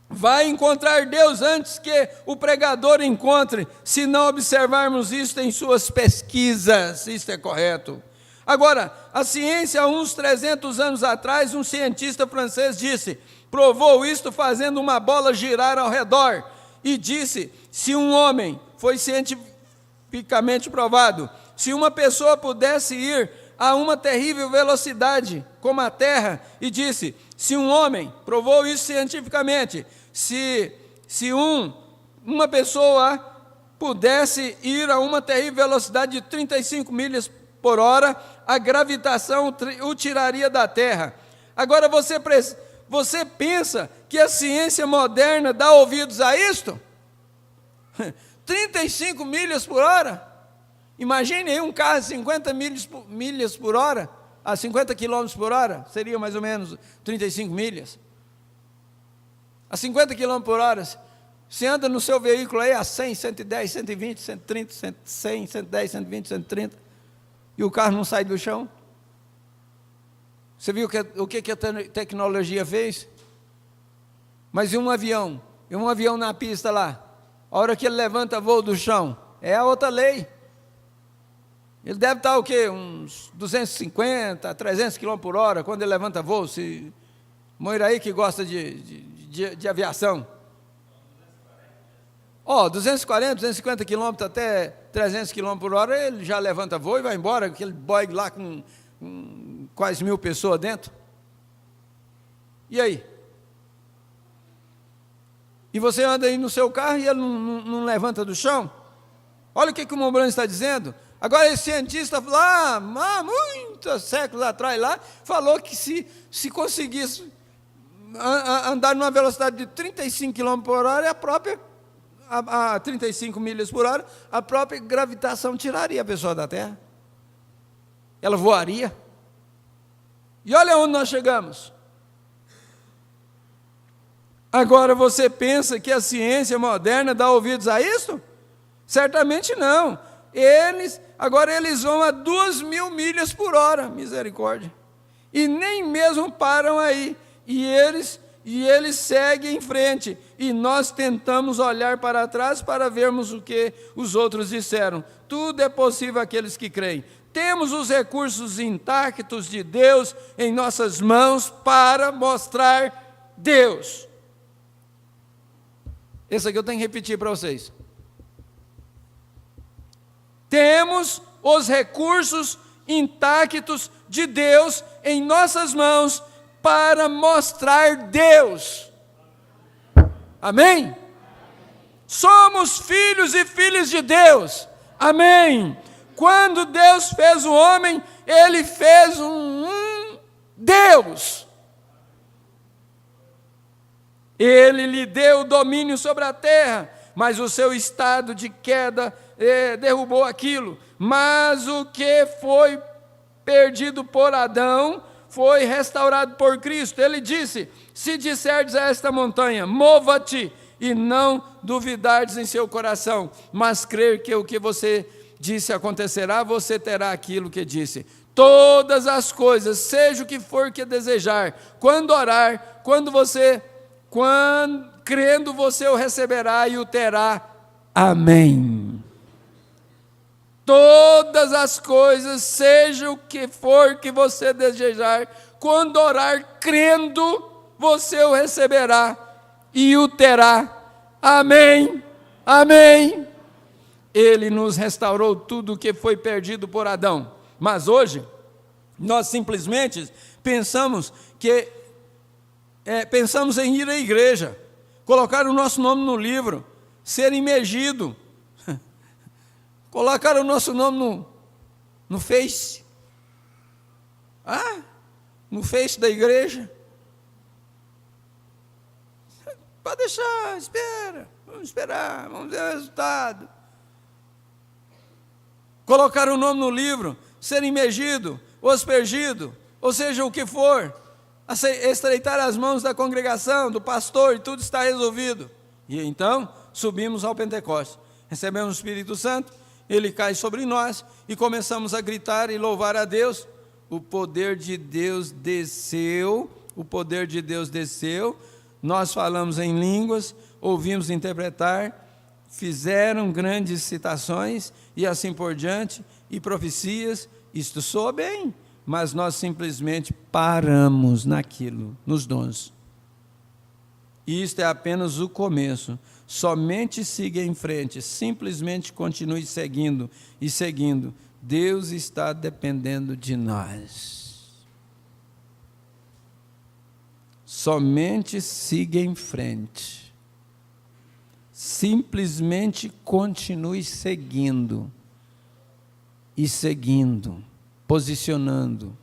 Speaker 7: vai encontrar Deus antes que o pregador encontre, se não observarmos isso em suas pesquisas. Isso é correto. Agora, a ciência, há uns 300 anos atrás, um cientista francês disse provou isto fazendo uma bola girar ao redor, e disse: se um homem, foi cientificamente provado, se uma pessoa pudesse ir a uma terrível velocidade como a terra, e disse: se um homem, provou isso cientificamente, se uma pessoa pudesse ir a uma terrível velocidade de 35 milhas por hora, a gravitação o tiraria da terra. Agora você pensa que a ciência moderna dá ouvidos a isto? 35 milhas por hora? Imagine aí um carro a 50 milhas por hora, a 50 quilômetros por hora, seria mais ou menos 35 milhas. A 50 quilômetros por hora, você anda no seu veículo aí a 100, 110, 120, 130, 100, 110, 120, 130, e o carro não sai do chão? Você viu o que a tecnologia fez? Mas e um avião? E um avião na pista lá? A hora que ele levanta voo do chão, é a outra lei. Ele deve estar o quê? Uns 250, 300 km por hora, quando ele levanta voo. Se Moiraí que gosta de aviação. 240, 250 km até 300 km por hora, ele já levanta voo e vai embora, aquele Boeing lá com quase 1000 pessoas dentro. E aí? E você anda aí no seu carro e ele não levanta do chão? Olha o que o Montblanc está dizendo. Agora esse cientista lá, muitos séculos atrás lá, falou que se conseguisse andar numa velocidade de 35 km por hora, a 35 milhas por hora, a própria gravitação tiraria a pessoa da Terra. Ela voaria. E olha onde nós chegamos. Agora você pensa que a ciência moderna dá ouvidos a isso? Certamente não. Agora eles vão a 2.000 milhas por hora, misericórdia. E nem mesmo param aí. E eles seguem em frente. E nós tentamos olhar para trás para vermos o que os outros disseram. Tudo é possível àqueles que creem. Temos os recursos intactos de Deus em nossas mãos para mostrar Deus. Esse aqui eu tenho que repetir para vocês. Temos os recursos intactos de Deus em nossas mãos para mostrar Deus. Amém? Somos filhos e filhas de Deus. Amém? Quando Deus fez o homem, Ele fez um Deus. Ele lhe deu domínio sobre a terra, mas o seu estado de queda derrubou aquilo. Mas o que foi perdido por Adão foi restaurado por Cristo. Ele disse: se disserdes a esta montanha, mova-te, e não duvidardes em seu coração, mas crer que o que você disse acontecerá, você terá aquilo que disse. Todas as coisas, seja o que for que desejar, quando orar, crendo você o receberá e o terá. Amém. Todas as coisas, seja o que for que você desejar, quando orar, crendo, você o receberá e o terá. Amém. Amém. Ele nos restaurou tudo o que foi perdido por Adão. Mas hoje, nós simplesmente pensamos em ir à igreja, colocar o nosso nome no livro, ser imergido, colocar o nosso nome no Face. No Face da igreja. Pode deixar, vamos esperar, vamos ver o resultado. Colocar o nome no livro, ser imergido, ou aspergido, ou seja, o que for, estreitar as mãos da congregação, do pastor, e tudo está resolvido. E então, subimos ao Pentecostes, recebemos o Espírito Santo, ele cai sobre nós, e começamos a gritar e louvar a Deus. O poder de Deus desceu, nós falamos em línguas, ouvimos interpretar, fizeram grandes citações, e assim por diante, e profecias. Isto soa bem, mas nós simplesmente paramos naquilo, nos dons. E isto é apenas o começo. Somente siga em frente, simplesmente continue seguindo e seguindo. Deus está dependendo de nós. Somente siga em frente. Simplesmente continue seguindo e seguindo, posicionando.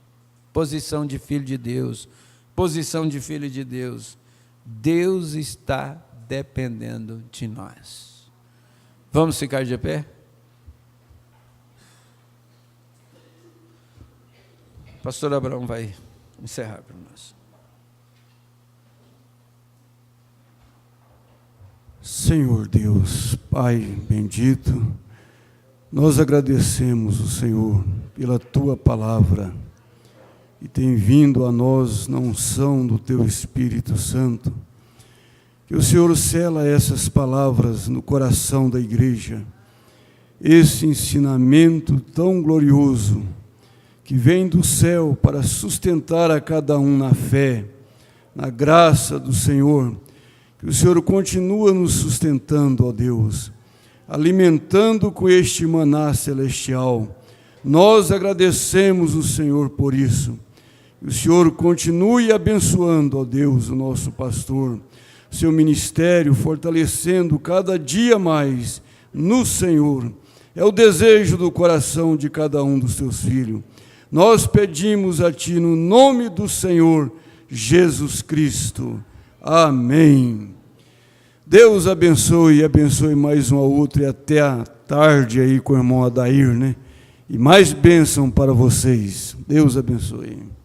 Speaker 7: Posição de filho de Deus, posição de filho de Deus. Deus está dependendo de nós. Vamos ficar de pé? Pastor Abraão vai encerrar para nós.
Speaker 8: Senhor Deus, Pai bendito, nós agradecemos o Senhor pela Tua palavra que tem vindo a nós na unção do Teu Espírito Santo. Que o Senhor sela essas palavras no coração da igreja, esse ensinamento tão glorioso que vem do céu para sustentar a cada um na fé, na graça do Senhor. Que o Senhor continua nos sustentando, ó Deus, alimentando com este maná celestial. Nós agradecemos o Senhor por isso. Que o Senhor continue abençoando, ó Deus, o nosso pastor, seu ministério, fortalecendo cada dia mais no Senhor. É o desejo do coração de cada um dos teus filhos. Nós pedimos a Ti no nome do Senhor Jesus Cristo. Amém. Deus abençoe e abençoe mais um ao outro e até a tarde aí com o irmão Adair, né? E mais bênção para vocês. Deus abençoe.